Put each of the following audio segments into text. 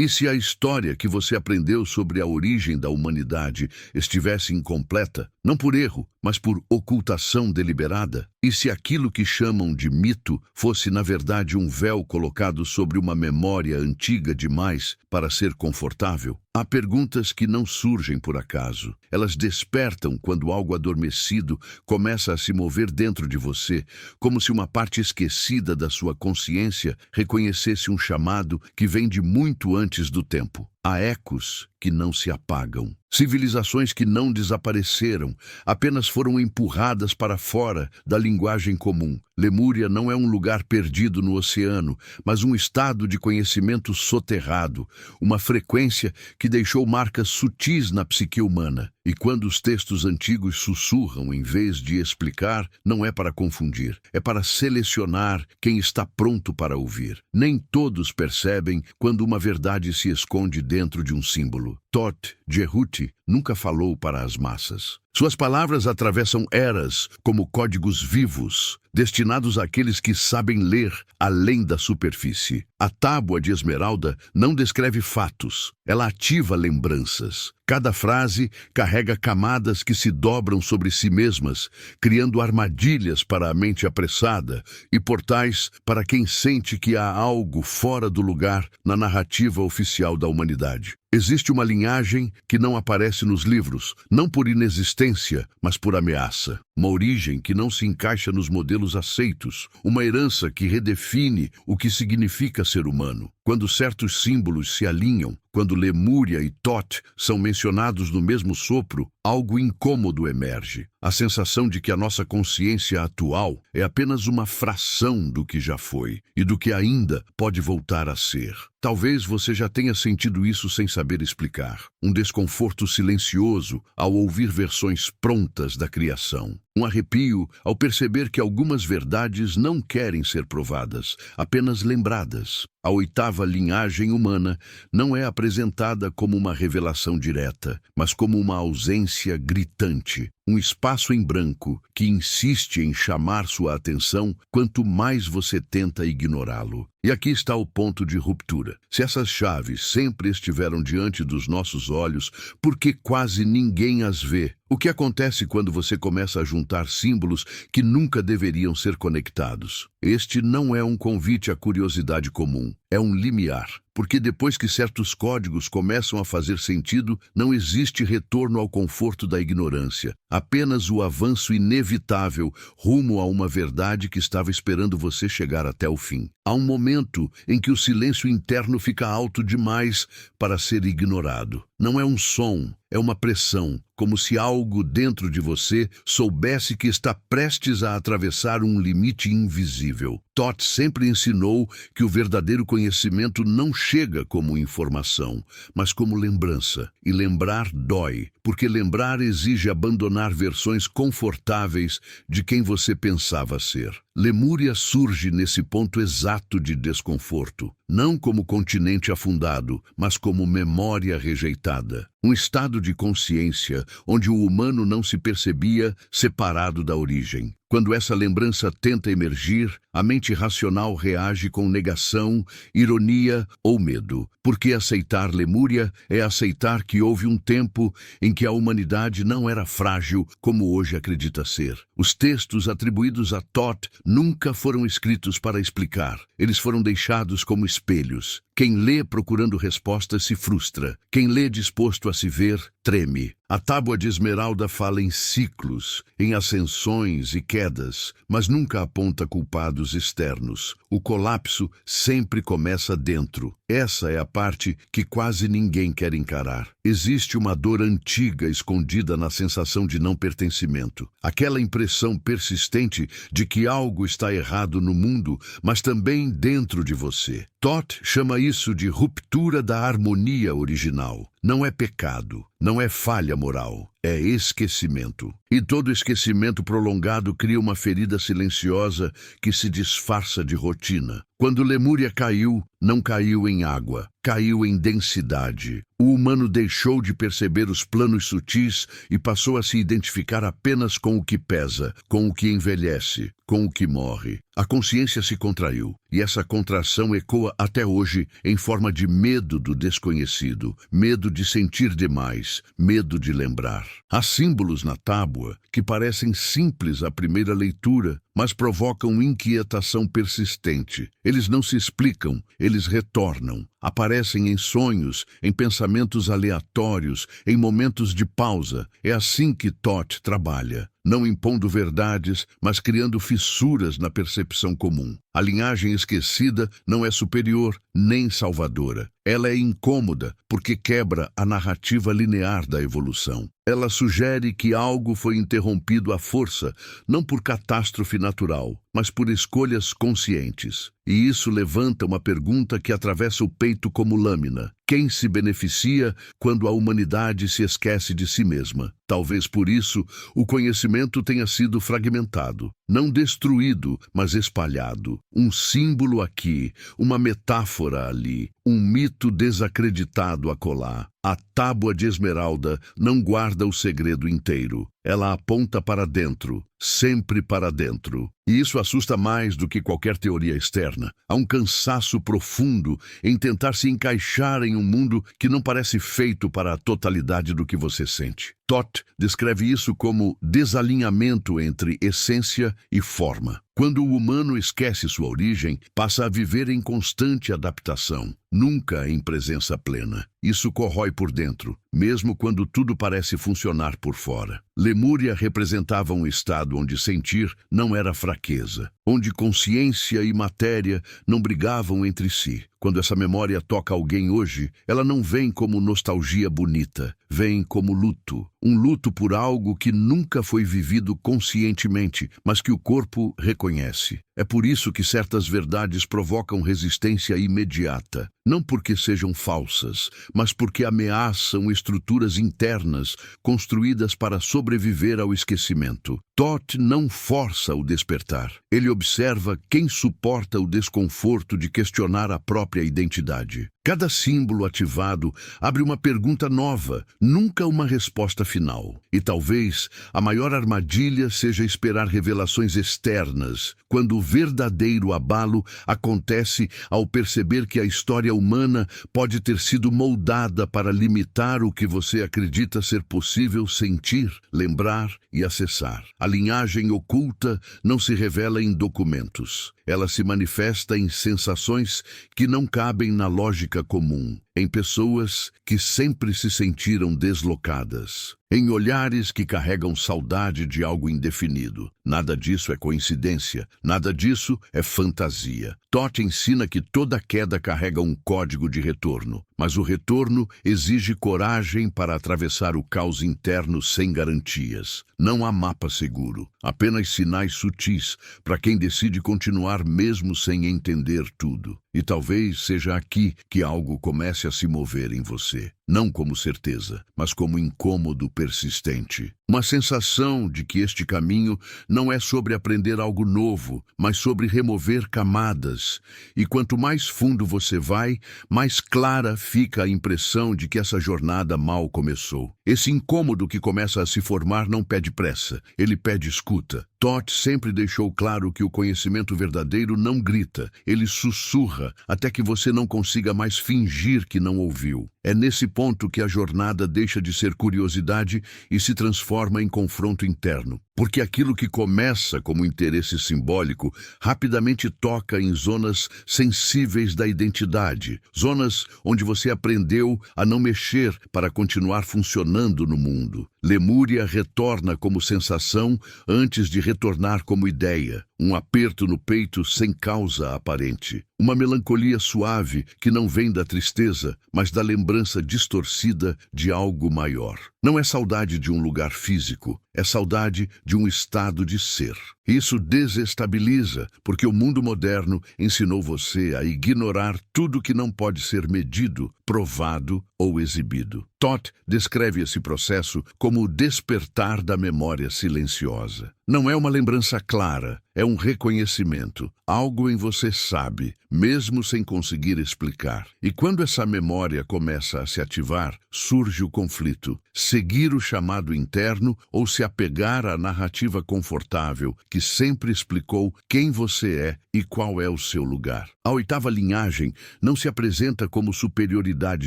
E se a história que você aprendeu sobre a origem da humanidade estivesse incompleta, não por erro, mas por ocultação deliberada? E se aquilo que chamam de mito fosse, na verdade, um véu colocado sobre uma memória antiga demais para ser confortável? Há perguntas que não surgem por acaso. Elas despertam quando algo adormecido começa a se mover dentro de você, como se uma parte esquecida da sua consciência reconhecesse um chamado que vem de muito antes do tempo. Há ecos que não se apagam. Civilizações que não desapareceram, apenas foram empurradas para fora da linguagem comum. Lemúria não é um lugar perdido no oceano, mas um estado de conhecimento soterrado, uma frequência que deixou marcas sutis na psique humana. E quando os textos antigos sussurram em vez de explicar, não é para confundir, é para selecionar quem está pronto para ouvir. Nem todos percebem quando uma verdade se esconde dentro de um símbolo. Todt Cehuti nunca falou para as massas. Suas palavras atravessam eras como códigos vivos, destinados àqueles que sabem ler além da superfície. A tábua de esmeralda não descreve fatos, ela ativa lembranças. Cada frase carrega camadas que se dobram sobre si mesmas, criando armadilhas para a mente apressada e portais para quem sente que há algo fora do lugar na narrativa oficial da humanidade. Existe uma linhagem que não aparece nos livros, não por inexistência, mas por ameaça. Uma origem que não se encaixa nos modelos aceitos, uma herança que redefine o que significa ser humano. Quando certos símbolos se alinham, quando Lemúria e Todt são mencionados no mesmo sopro, algo incômodo emerge. A sensação de que a nossa consciência atual é apenas uma fração do que já foi e do que ainda pode voltar a ser. Talvez você já tenha sentido isso sem saber explicar. Um desconforto silencioso ao ouvir versões prontas da criação. Um arrepio ao perceber que algumas verdades não querem ser provadas, apenas lembradas. A oitava linhagem humana não é apresentada como uma revelação direta, mas como uma ausência gritante. Um espaço em branco que insiste em chamar sua atenção quanto mais você tenta ignorá-lo. E aqui está o ponto de ruptura. Se essas chaves sempre estiveram diante dos nossos olhos, por que quase ninguém as vê? O que acontece quando você começa a juntar símbolos que nunca deveriam ser conectados? Este não é um convite à curiosidade comum, é um limiar. Porque depois que certos códigos começam a fazer sentido, não existe retorno ao conforto da ignorância. Apenas o avanço inevitável rumo a uma verdade que estava esperando você chegar até o fim. Há um momento em que o silêncio interno fica alto demais para ser ignorado. Não é um som, é uma pressão, como se algo dentro de você soubesse que está prestes a atravessar um limite invisível. Todt sempre ensinou que o verdadeiro conhecimento não chega como informação, mas como lembrança. E lembrar dói, porque lembrar exige abandonar versões confortáveis de quem você pensava ser. Lemúria surge nesse ponto exato de desconforto, não como continente afundado, mas como memória rejeitada. Um estado de consciência onde o humano não se percebia separado da origem. Quando essa lembrança tenta emergir, a mente racional reage com negação, ironia ou medo. Porque aceitar Lemúria é aceitar que houve um tempo em que a humanidade não era frágil como hoje acredita ser. Os textos atribuídos a Todt nunca foram escritos para explicar. Eles foram deixados como espelhos. Quem lê procurando respostas se frustra. Quem lê disposto a se ver, treme. A tábua de esmeralda fala em ciclos, em ascensões e quedas, mas nunca aponta culpados externos. O colapso sempre começa dentro. Essa é a parte que quase ninguém quer encarar. Existe uma dor antiga escondida na sensação de não pertencimento. Aquela impressão persistente de que algo está errado no mundo, mas também dentro de você. Todt chama isso de ruptura da harmonia original. Não é pecado, não é falha moral, é esquecimento. E todo esquecimento prolongado cria uma ferida silenciosa que se disfarça de rotina. Quando Lemúria caiu, não caiu em água, caiu em densidade. O humano deixou de perceber os planos sutis e passou a se identificar apenas com o que pesa, com o que envelhece, com o que morre. A consciência se contraiu, e essa contração ecoa até hoje em forma de medo do desconhecido, medo de sentir demais, medo de lembrar. Há símbolos na tábua que parecem simples à primeira leitura, mas provocam inquietação persistente. Eles não se explicam, eles retornam. Aparecem em sonhos, em pensamentos aleatórios, em momentos de pausa. É assim que Thoth trabalha, não impondo verdades, mas criando fissuras na percepção comum. A linhagem esquecida não é superior nem salvadora. Ela é incômoda porque quebra a narrativa linear da evolução. Ela sugere que algo foi interrompido à força, não por catástrofe natural, mas por escolhas conscientes. E isso levanta uma pergunta que atravessa o peito como lâmina. Quem se beneficia quando a humanidade se esquece de si mesma? Talvez por isso o conhecimento tenha sido fragmentado, não destruído, mas espalhado. Um símbolo aqui, uma metáfora ali, um mito desacreditado acolá. A tábua de esmeralda não guarda o segredo inteiro. Ela aponta para dentro, sempre para dentro. E isso assusta mais do que qualquer teoria externa. Há um cansaço profundo em tentar se encaixar em um mundo que não parece feito para a totalidade do que você sente. Thoth descreve isso como desalinhamento entre essência e forma. Quando o humano esquece sua origem, passa a viver em constante adaptação, nunca em presença plena. Isso corrói por dentro, mesmo quando tudo parece funcionar por fora. Lemúria representava um estado onde sentir não era fraqueza, onde consciência e matéria não brigavam entre si. Quando essa memória toca alguém hoje, ela não vem como nostalgia bonita, vem como luto. Um luto por algo que nunca foi vivido conscientemente, mas que o corpo reconhece. É por isso que certas verdades provocam resistência imediata. Não porque sejam falsas, mas porque ameaçam estruturas internas construídas para sobreviver ao esquecimento. Thoth não força o despertar. Ele observa quem suporta o desconforto de questionar a própria identidade. Cada símbolo ativado abre uma pergunta nova, nunca uma resposta final. E talvez a maior armadilha seja esperar revelações externas, quando o verdadeiro abalo acontece ao perceber que a história humana pode ter sido moldada para limitar o que você acredita ser possível sentir, lembrar e acessar. A linhagem oculta não se revela em documentos. Ela se manifesta em sensações que não cabem na lógica comum, em pessoas que sempre se sentiram deslocadas, em olhares que carregam saudade de algo indefinido. Nada disso é coincidência, nada disso é fantasia. Thoth ensina que toda queda carrega um código de retorno, mas o retorno exige coragem para atravessar o caos interno sem garantias. Não há mapa seguro, apenas sinais sutis para quem decide continuar mesmo sem entender tudo. E talvez seja aqui que algo comece a se mover em você. Não como certeza, mas como incômodo persistente. Uma sensação de que este caminho não é sobre aprender algo novo, mas sobre remover camadas. E quanto mais fundo você vai, mais clara fica a impressão de que essa jornada mal começou. Esse incômodo que começa a se formar não pede pressa, ele pede escuta. Thoth sempre deixou claro que o conhecimento verdadeiro não grita, ele sussurra até que você não consiga mais fingir que não ouviu. É nesse ponto que a jornada deixa de ser curiosidade e se transforma em confronto interno. Porque aquilo que começa como interesse simbólico rapidamente toca em zonas sensíveis da identidade, zonas onde você aprendeu a não mexer para continuar funcionando no mundo. Lemúria retorna como sensação antes de retornar como ideia, um aperto no peito sem causa aparente, uma melancolia suave que não vem da tristeza, mas da lembrança distorcida de algo maior. Não é saudade de um lugar físico, é saudade de um estado de ser. Isso desestabiliza, porque o mundo moderno ensinou você a ignorar tudo que não pode ser medido, provado ou exibido. Thoth descreve esse processo como o despertar da memória silenciosa. Não é uma lembrança clara, é um reconhecimento. Algo em você sabe, mesmo sem conseguir explicar. E quando essa memória começa a se ativar, surge o conflito. Seguir o chamado interno ou se apegar à narrativa confortável que sempre explicou quem você é e qual é o seu lugar. A oitava linhagem não se apresenta como superioridade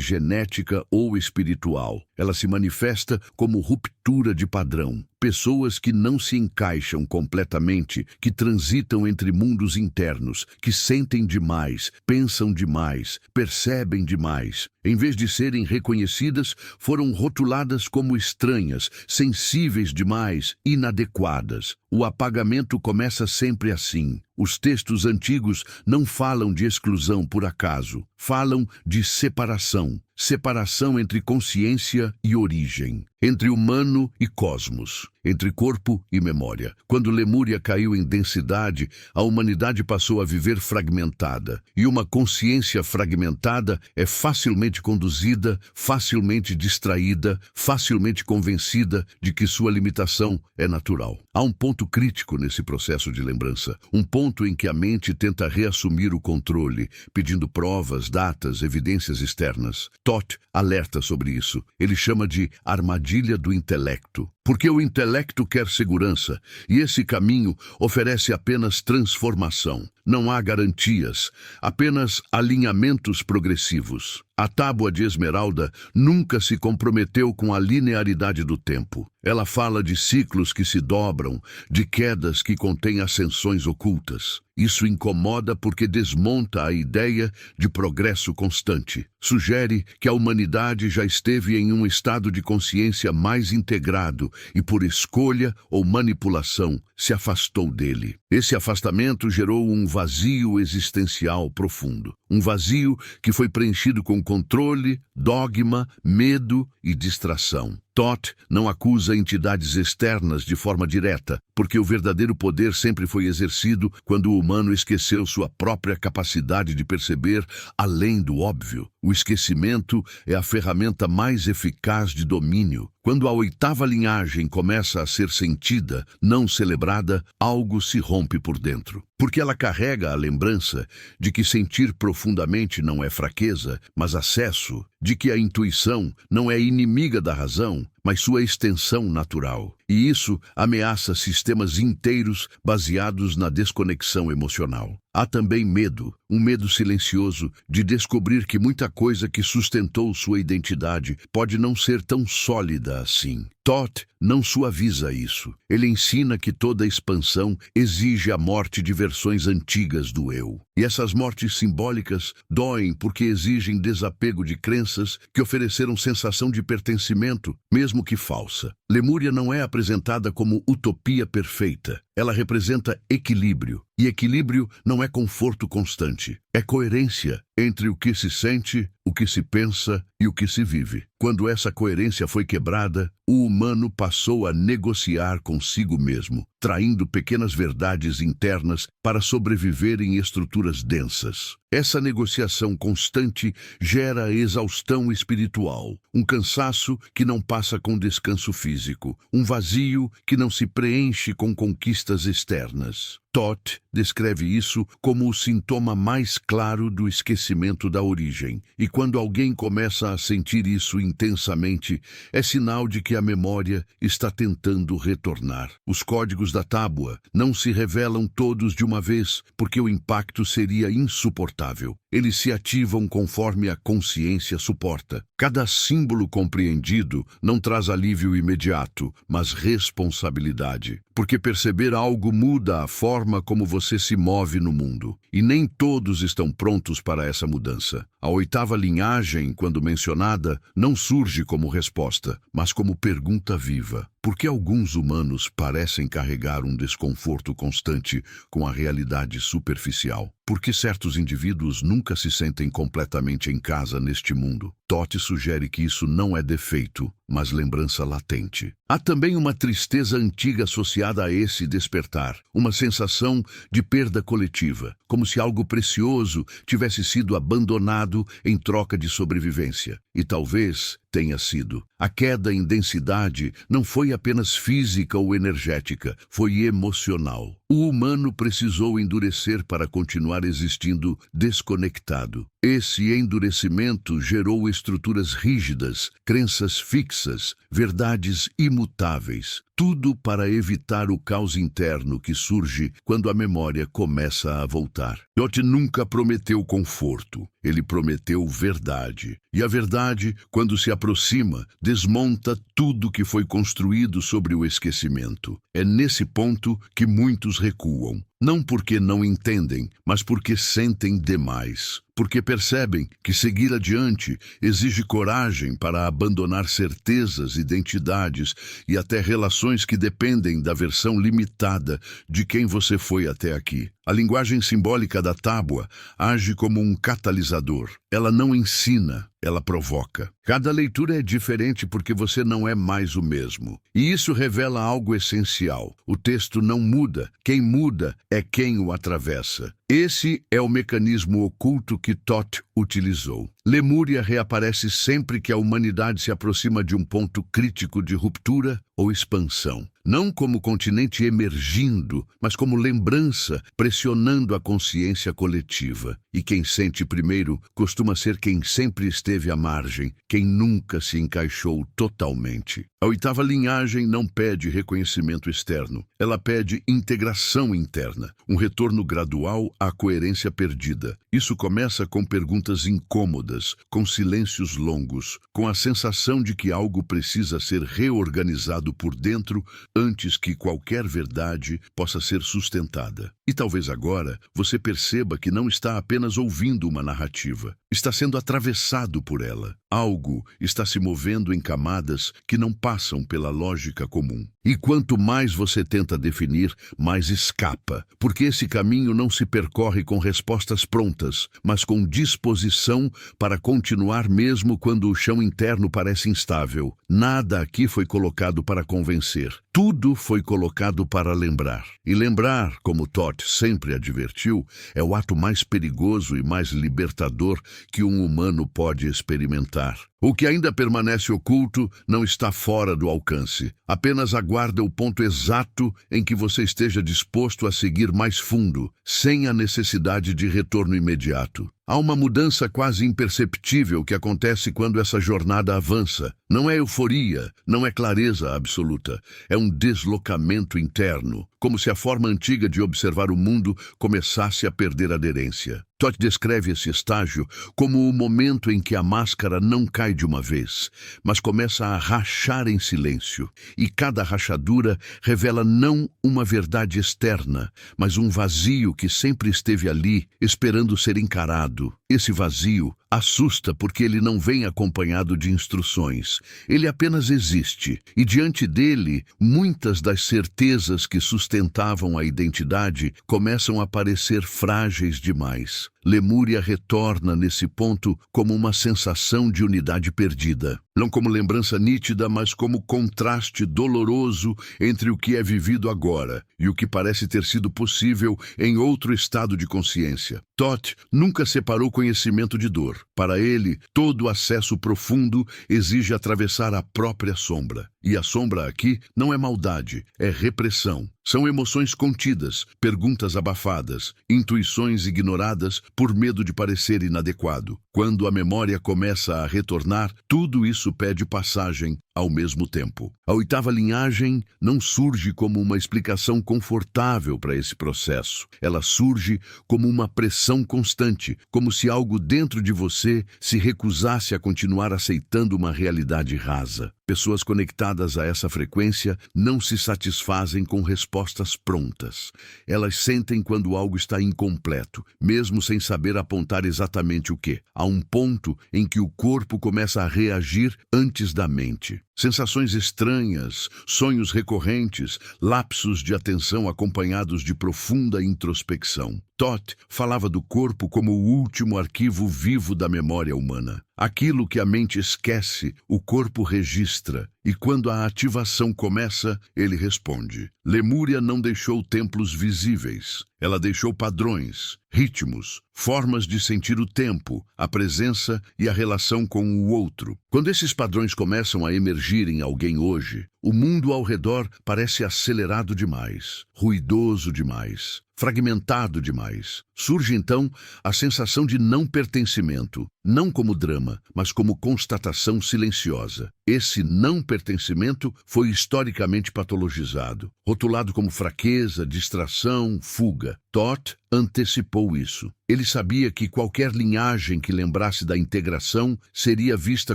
genética ou espiritual. Ela se manifesta como ruptura de padrão. Pessoas que não se encaixam completamente, que transitam entre mundos internos, que sentem demais, pensam demais, percebem demais. Em vez de serem reconhecidas, foram rotuladas como estranhas, sensíveis demais, inadequadas. O apagamento começa sempre assim. Os textos antigos não falam de exclusão por acaso, falam de separação. Separação entre consciência e origem, entre humano e cosmos, entre corpo e memória. Quando Lemúria caiu em densidade, a humanidade passou a viver fragmentada. E uma consciência fragmentada é facilmente conduzida, facilmente distraída, facilmente convencida de que sua limitação é natural. Há um ponto crítico nesse processo de lembrança, um ponto em que a mente tenta reassumir o controle, pedindo provas, datas, evidências externas. Toth alerta sobre isso. Ele chama de armadilha do intelecto. Porque o intelecto quer segurança, e esse caminho oferece apenas transformação. Não há garantias, apenas alinhamentos progressivos. A tábua de esmeralda nunca se comprometeu com a linearidade do tempo. Ela fala de ciclos que se dobram, de quedas que contêm ascensões ocultas. Isso incomoda porque desmonta a ideia de progresso constante. Sugere que a humanidade já esteve em um estado de consciência mais integrado e, por escolha ou manipulação, se afastou dele. Esse afastamento gerou um vazio existencial profundo. Um vazio que foi preenchido com controle, dogma, medo e distração. Toth não acusa entidades externas de forma direta, porque o verdadeiro poder sempre foi exercido quando o humano esqueceu sua própria capacidade de perceber além do óbvio. O esquecimento é a ferramenta mais eficaz de domínio. Quando a oitava linhagem começa a ser sentida, não celebrada, algo se rompe por dentro. Porque ela carrega a lembrança de que sentir profundamente não é fraqueza, mas acesso, de que a intuição não é inimiga da razão, mas sua extensão natural. E isso ameaça sistemas inteiros baseados na desconexão emocional. Há também medo, um medo silencioso de descobrir que muita coisa que sustentou sua identidade pode não ser tão sólida assim. Toth não suaviza isso. Ele ensina que toda expansão exige a morte de versões antigas do eu. E essas mortes simbólicas doem porque exigem desapego de crenças que ofereceram sensação de pertencimento, mesmo que falsa. Lemúria não é apresentada como utopia perfeita. Ela representa equilíbrio. E equilíbrio não é conforto constante. É coerência entre o que se sente, o que se pensa e o que se vive. Quando essa coerência foi quebrada, o humano passou a negociar consigo mesmo, traindo pequenas verdades internas para sobreviver em estruturas densas. Essa negociação constante gera exaustão espiritual, um cansaço que não passa com descanso físico, um vazio que não se preenche com conquistas externas. Toth descreve isso como o sintoma mais claro do esquecimento da origem. E quando alguém começa a sentir isso intensamente, é sinal de que a memória está tentando retornar. Os códigos da tábua não se revelam todos de uma vez, porque o impacto seria insuportável. Eles se ativam conforme a consciência suporta. Cada símbolo compreendido não traz alívio imediato, mas responsabilidade. Porque perceber algo muda a forma como você se move no mundo. E nem todos estão prontos para essa mudança. A oitava linhagem, quando mencionada, não surge como resposta, mas como pergunta viva. Por que alguns humanos parecem carregar um desconforto constante com a realidade superficial? Por que certos indivíduos nunca se sentem completamente em casa neste mundo? Toth sugere que isso não é defeito, mas lembrança latente. Há também uma tristeza antiga associada a esse despertar, uma sensação de perda coletiva, como se algo precioso tivesse sido abandonado em troca de sobrevivência. E talvez tenha sido. A queda em densidade não foi apenas física ou energética, foi emocional. o humano precisou endurecer para continuar existindo desconectado. Esse endurecimento gerou estruturas rígidas, crenças fixas, verdades imutáveis. Tudo para evitar o caos interno que surge quando a memória começa a voltar. Toth nunca prometeu conforto, ele prometeu verdade. E a verdade, quando se aproxima, desmonta tudo que foi construído sobre o esquecimento. É nesse ponto que muitos recuam. Não porque não entendem, mas porque sentem demais. Porque percebem que seguir adiante exige coragem para abandonar certezas, identidades e até relações que dependem da versão limitada de quem você foi até aqui. A linguagem simbólica da tábua age como um catalisador. Ela não ensina, ela provoca. Cada leitura é diferente porque você não é mais o mesmo. E isso revela algo essencial. O texto não muda, quem muda é quem o atravessa. Esse é o mecanismo oculto que Toth utilizou. Lemúria reaparece sempre que a humanidade se aproxima de um ponto crítico de ruptura ou expansão. Não como continente emergindo, mas como lembrança pressionando a consciência coletiva. E quem sente primeiro costuma ser quem sempre esteve à margem, quem nunca se encaixou totalmente. A oitava linhagem não pede reconhecimento externo, ela pede integração interna, um retorno gradual à coerência perdida. Isso começa com perguntas incômodas, com silêncios longos, com a sensação de que algo precisa ser reorganizado por dentro antes que qualquer verdade possa ser sustentada. E talvez agora você perceba que não está apenas ouvindo uma narrativa, está sendo atravessado por ela. Algo está se movendo em camadas que não passam pela lógica comum. E quanto mais você tenta definir, mais escapa, porque esse caminho não se percorre com respostas prontas, mas com disposição para continuar mesmo quando o chão interno parece instável. Nada aqui foi colocado para convencer. Tudo foi colocado para lembrar. E lembrar, como Toth sempre advertiu, é o ato mais perigoso e mais libertador que um humano pode experimentar. O que ainda permanece oculto não está fora do alcance. Apenas aguarda o ponto exato em que você esteja disposto a seguir mais fundo, sem a necessidade de retorno imediato. Há uma mudança quase imperceptível que acontece quando essa jornada avança. Não é euforia, não é clareza absoluta. É um deslocamento interno, como se a forma antiga de observar o mundo começasse a perder aderência. Toth descreve esse estágio como o momento em que a máscara não cai de uma vez, mas começa a rachar em silêncio. E cada rachadura revela não uma verdade externa, mas um vazio que sempre esteve ali, esperando ser encarado. Esse vazio assusta porque ele não vem acompanhado de instruções. Ele apenas existe, e diante dele, muitas das certezas que sustentavam a identidade começam a parecer frágeis demais. Lemúria retorna nesse ponto como uma sensação de unidade perdida. Não como lembrança nítida, mas como contraste doloroso entre o que é vivido agora e o que parece ter sido possível em outro estado de consciência. Toth nunca separou conhecimento de dor. Para ele, todo acesso profundo exige atravessar a própria sombra. E a sombra aqui não é maldade, é repressão. São emoções contidas, perguntas abafadas, intuições ignoradas por medo de parecer inadequado. Quando a memória começa a retornar, tudo isso pede passagem ao mesmo tempo. A oitava linhagem não surge como uma explicação confortável para esse processo. Ela surge como uma pressão constante, como se algo dentro de você se recusasse a continuar aceitando uma realidade rasa. Pessoas conectadas a essa frequência não se satisfazem com respostas prontas. Elas sentem quando algo está incompleto, mesmo sem saber apontar exatamente o que. Há um ponto em que o corpo começa a reagir antes da mente. Sensações estranhas, sonhos recorrentes, lapsos de atenção acompanhados de profunda introspecção. Toth falava do corpo como o último arquivo vivo da memória humana. Aquilo que a mente esquece, o corpo registra, e quando a ativação começa, ele responde. Lemúria não deixou templos visíveis. Ela deixou padrões, ritmos, formas de sentir o tempo, a presença e a relação com o outro. Quando esses padrões começam a emergir em alguém hoje, o mundo ao redor parece acelerado demais, ruidoso demais, fragmentado demais. Surge então a sensação de não pertencimento, não como drama, mas como constatação silenciosa. Esse não pertencimento foi historicamente patologizado, rotulado como fraqueza, distração, fuga. Todd antecipou isso. Ele sabia que qualquer linhagem que lembrasse da integração seria vista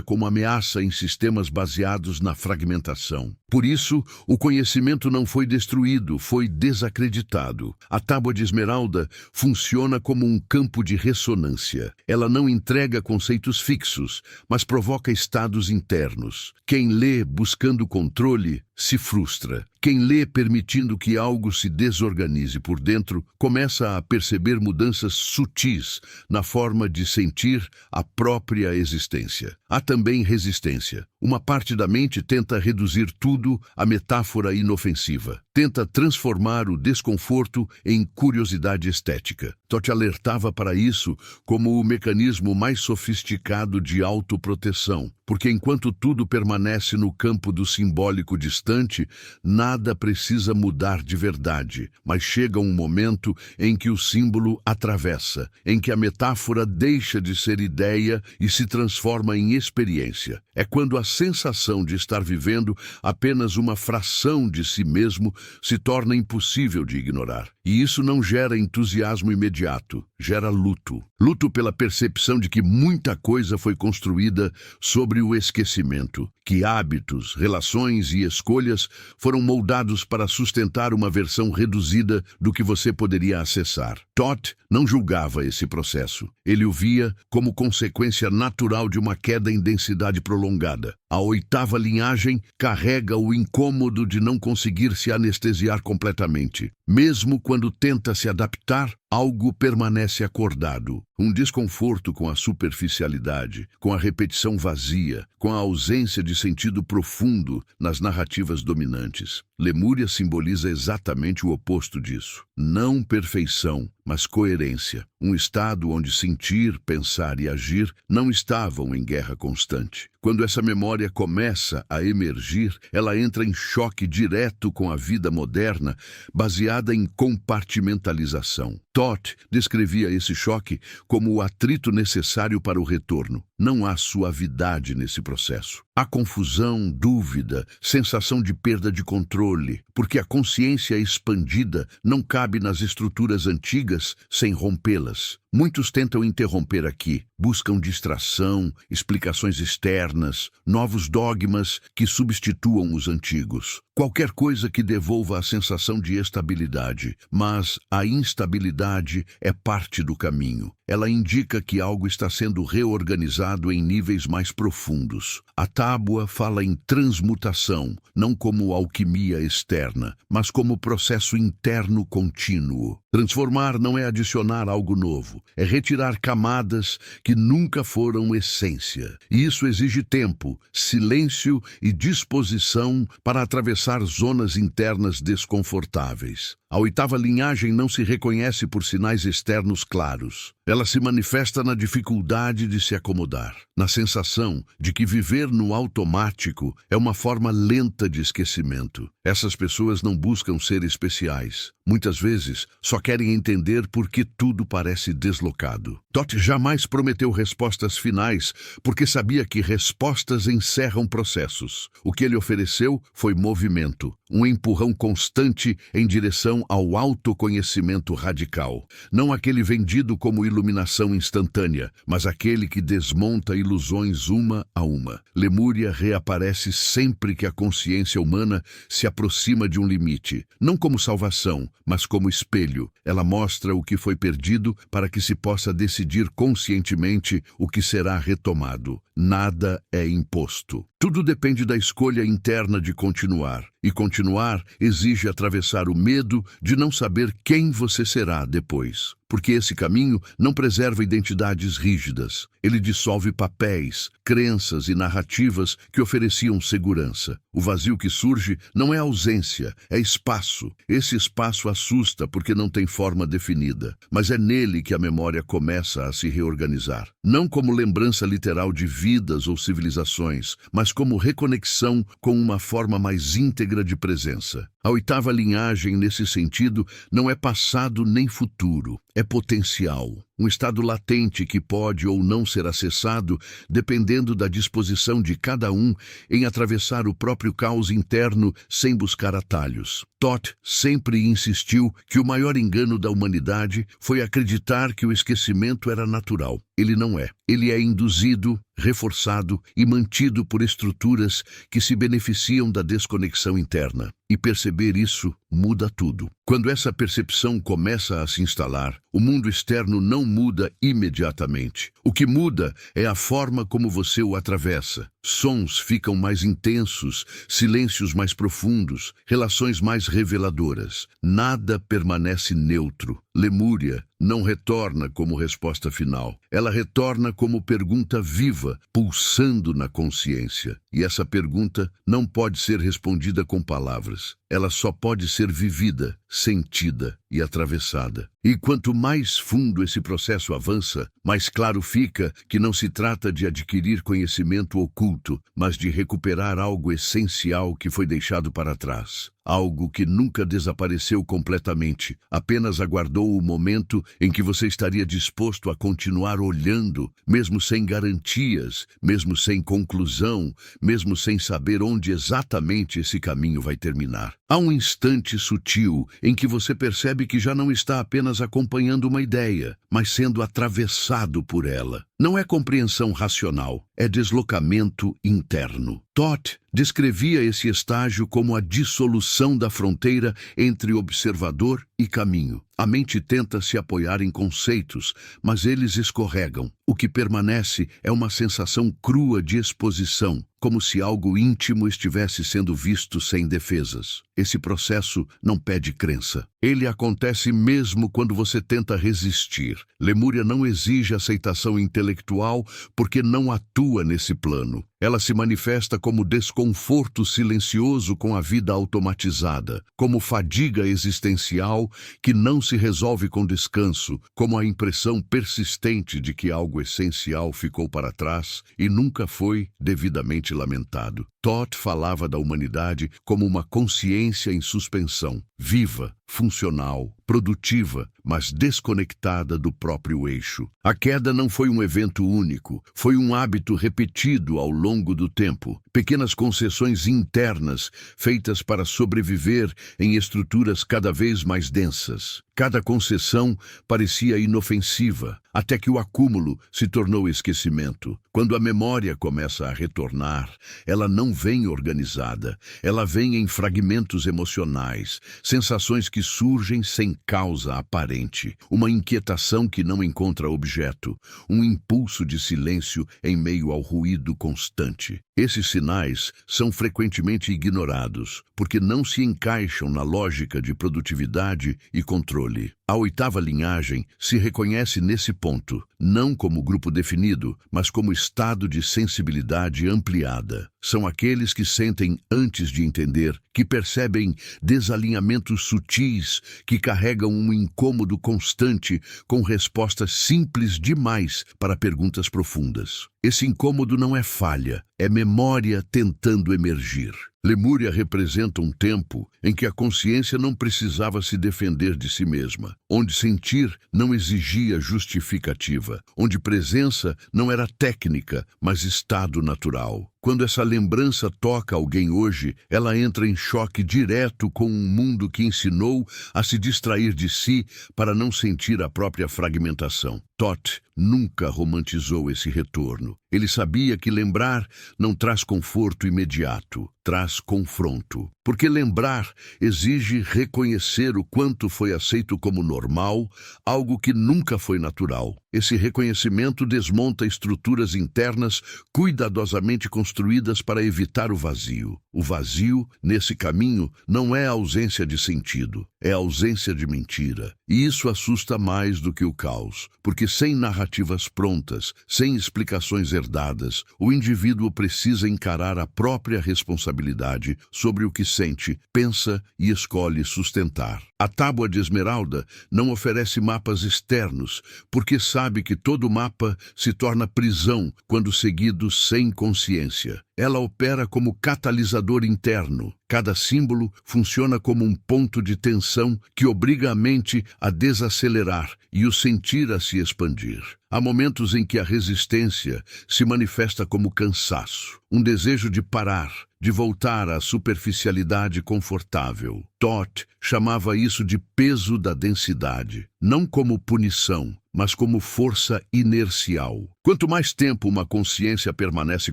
como ameaça em sistemas baseados na fragmentação. Por isso, o conhecimento não foi destruído, foi desacreditado. A tábua de esmeralda funciona como um campo de ressonância. Ela não entrega conceitos fixos, mas provoca estados internos. Quem lê buscando controle se frustra. Quem lê permitindo que algo se desorganize por dentro começa a perceber mudanças sutis na forma de sentir a própria existência. Há também resistência. Uma parte da mente tenta reduzir tudo à metáfora inofensiva. Tenta transformar o desconforto em curiosidade estética. Todd alertava para isso como o mecanismo mais sofisticado de autoproteção, porque enquanto tudo permanece no campo do simbólico distante, nada precisa mudar de verdade, mas chega um momento em que o símbolo atravessa, em que a metáfora deixa de ser ideia e se transforma em experiência. É quando a sensação de estar vivendo apenas uma fração de si mesmo se torna impossível de ignorar. E isso não gera entusiasmo imediato, gera luto. Luto pela percepção de que muita coisa foi construída sobre o esquecimento, que hábitos, relações e escolhas foram moldados para sustentar uma versão reduzida do que você poderia acessar. Todd não julgava esse processo. Ele o via como consequência natural de uma queda em densidade prolongada. A oitava linhagem carrega o incômodo de não conseguir se anestesiar completamente. Mesmo quando tenta se adaptar, algo permanece acordado. Um desconforto com a superficialidade, com a repetição vazia, com a ausência de sentido profundo nas narrativas dominantes. Lemúria simboliza exatamente o oposto disso. Não perfeição, mas coerência. Um estado onde sentir, pensar e agir não estavam em guerra constante. Quando essa memória começa a emergir, ela entra em choque direto com a vida moderna, baseada em compartimentalização. Todd descrevia esse choque como o atrito necessário para o retorno. Não há suavidade nesse processo. Há confusão, dúvida, sensação de perda de controle, porque a consciência expandida não cabe nas estruturas antigas sem rompê-las. Muitos tentam interromper aqui, buscam distração, explicações externas, novos dogmas que substituam os antigos. Qualquer coisa que devolva a sensação de estabilidade, mas a instabilidade é parte do caminho. Ela indica que algo está sendo reorganizado em níveis mais profundos. A tábua fala em transmutação, não como alquimia externa, mas como processo interno contínuo. Transformar não é adicionar algo novo, é retirar camadas que nunca foram essência. E isso exige tempo, silêncio e disposição para atravessar zonas internas desconfortáveis. A oitava linhagem não se reconhece por sinais externos claros. Ela se manifesta na dificuldade de se acomodar, na sensação de que viver no automático é uma forma lenta de esquecimento. Essas pessoas não buscam ser especiais. Muitas vezes, só querem entender por que tudo parece deslocado. Todd jamais prometeu respostas finais, porque sabia que respostas encerram processos. O que ele ofereceu foi movimento, um empurrão constante em direção ao autoconhecimento radical. Não aquele vendido como iluminação instantânea, mas aquele que desmonta ilusões uma a uma. Lemúria reaparece sempre que a consciência humana se aproxima de um limite, não como salvação, mas como espelho. Ela mostra o que foi perdido para que se possa decidir conscientemente o que será retomado. Nada é imposto. Tudo depende da escolha interna de continuar. E continuar exige atravessar o medo de não saber quem você será depois. porque esse caminho não preserva identidades rígidas. Ele dissolve papéis, crenças e narrativas que ofereciam segurança. O vazio que surge não é ausência, é espaço. Esse espaço assusta porque não tem forma definida, mas é nele que a memória começa a se reorganizar. Não como lembrança literal de vidas ou civilizações, mas como reconexão com uma forma mais íntegra de presença. A oitava linhagem, nesse sentido, não é passado nem futuro, é potencial. Um estado latente que pode ou não ser acessado, dependendo da disposição de cada um em atravessar o próprio caos interno sem buscar atalhos. Todt sempre insistiu que o maior engano da humanidade foi acreditar que o esquecimento era natural. Ele não é. Ele é induzido, reforçado e mantido por estruturas que se beneficiam da desconexão interna. E perceber isso muda tudo. Quando essa percepção começa a se instalar, o mundo externo não muda imediatamente. O que muda é a forma como você o atravessa. Sons ficam mais intensos, silêncios mais profundos, relações mais reveladoras. Nada permanece neutro. Lemúria não retorna como resposta final. Ela retorna como pergunta viva, pulsando na consciência. E essa pergunta não pode ser respondida com palavras. Ela só pode ser vivida, sentida e atravessada. E quanto mais fundo esse processo avança, mais claro fica que não se trata de adquirir conhecimento oculto, mas de recuperar algo essencial que foi deixado para trás. Algo que nunca desapareceu completamente, apenas aguardou o momento em que você estaria disposto a continuar olhando, mesmo sem garantias, mesmo sem conclusão, mesmo sem saber onde exatamente esse caminho vai terminar. Há um instante sutil em que você percebe que já não está apenas acompanhando uma ideia, mas sendo atravessado por ela. Não é compreensão racional, é deslocamento interno. Todt descrevia esse estágio como a dissolução da fronteira entre observador e caminho. A mente tenta se apoiar em conceitos, mas eles escorregam. O que permanece é uma sensação crua de exposição, como se algo íntimo estivesse sendo visto sem defesas. Esse processo não pede crença. Ele acontece mesmo quando você tenta resistir. Lemúria não exige aceitação intelectual porque não atua nesse plano. Ela se manifesta como desconforto silencioso com a vida automatizada, como fadiga existencial que não se resolve com descanso, como a impressão persistente de que algo essencial ficou para trás e nunca foi devidamente lamentado. Todt falava da humanidade como uma consciência em suspensão, viva, funcional, produtiva, mas desconectada do próprio eixo. A queda não foi um evento único, foi um hábito repetido ao longo do tempo. Pequenas concessões internas feitas para sobreviver em estruturas cada vez mais densas. Cada concessão parecia inofensiva, até que o acúmulo se tornou esquecimento. Quando a memória começa a retornar, ela não vem organizada, ela vem em fragmentos emocionais, sensações que surgem sem causa aparente, uma inquietação que não encontra objeto, um impulso de silêncio em meio ao ruído constante. Esses sinais são frequentemente ignorados, porque não se encaixam na lógica de produtividade e controle. A oitava linhagem se reconhece nesse ponto, não como grupo definido, mas como estado de sensibilidade ampliada. São aqueles que sentem antes de entender, que percebem desalinhamentos sutis, que carregam um incômodo constante com respostas simples demais para perguntas profundas. Esse incômodo não é falha, é memória tentando emergir. Lemúria representa um tempo em que a consciência não precisava se defender de si mesma, onde sentir não exigia justificativa, onde presença não era técnica, mas estado natural. Quando essa lembrança toca alguém hoje, ela entra em choque direto com um mundo que ensinou a se distrair de si para não sentir a própria fragmentação. Todt nunca romantizou esse retorno. Ele sabia que lembrar não traz conforto imediato, traz confronto. Porque lembrar exige reconhecer o quanto foi aceito como normal, algo que nunca foi natural. Esse reconhecimento desmonta estruturas internas cuidadosamente construídas para evitar o vazio. O vazio, nesse caminho, não é ausência de sentido, é ausência de mentira. E isso assusta mais do que o caos, porque sem narrativas prontas, sem explicações herdadas, o indivíduo precisa encarar a própria responsabilidade sobre o que sente, pensa e escolhe sustentar. A tábua de esmeralda não oferece mapas externos, porque sabe que todo mapa se torna prisão quando seguido sem consciência. Ela opera como catalisador interno. Cada símbolo funciona como um ponto de tensão que obriga a mente a desacelerar e o sentir a se expandir. Há momentos em que a resistência se manifesta como cansaço, um desejo de parar, de voltar à superficialidade confortável. Toth chamava isso de peso da densidade, não como punição, mas como força inercial. Quanto mais tempo uma consciência permanece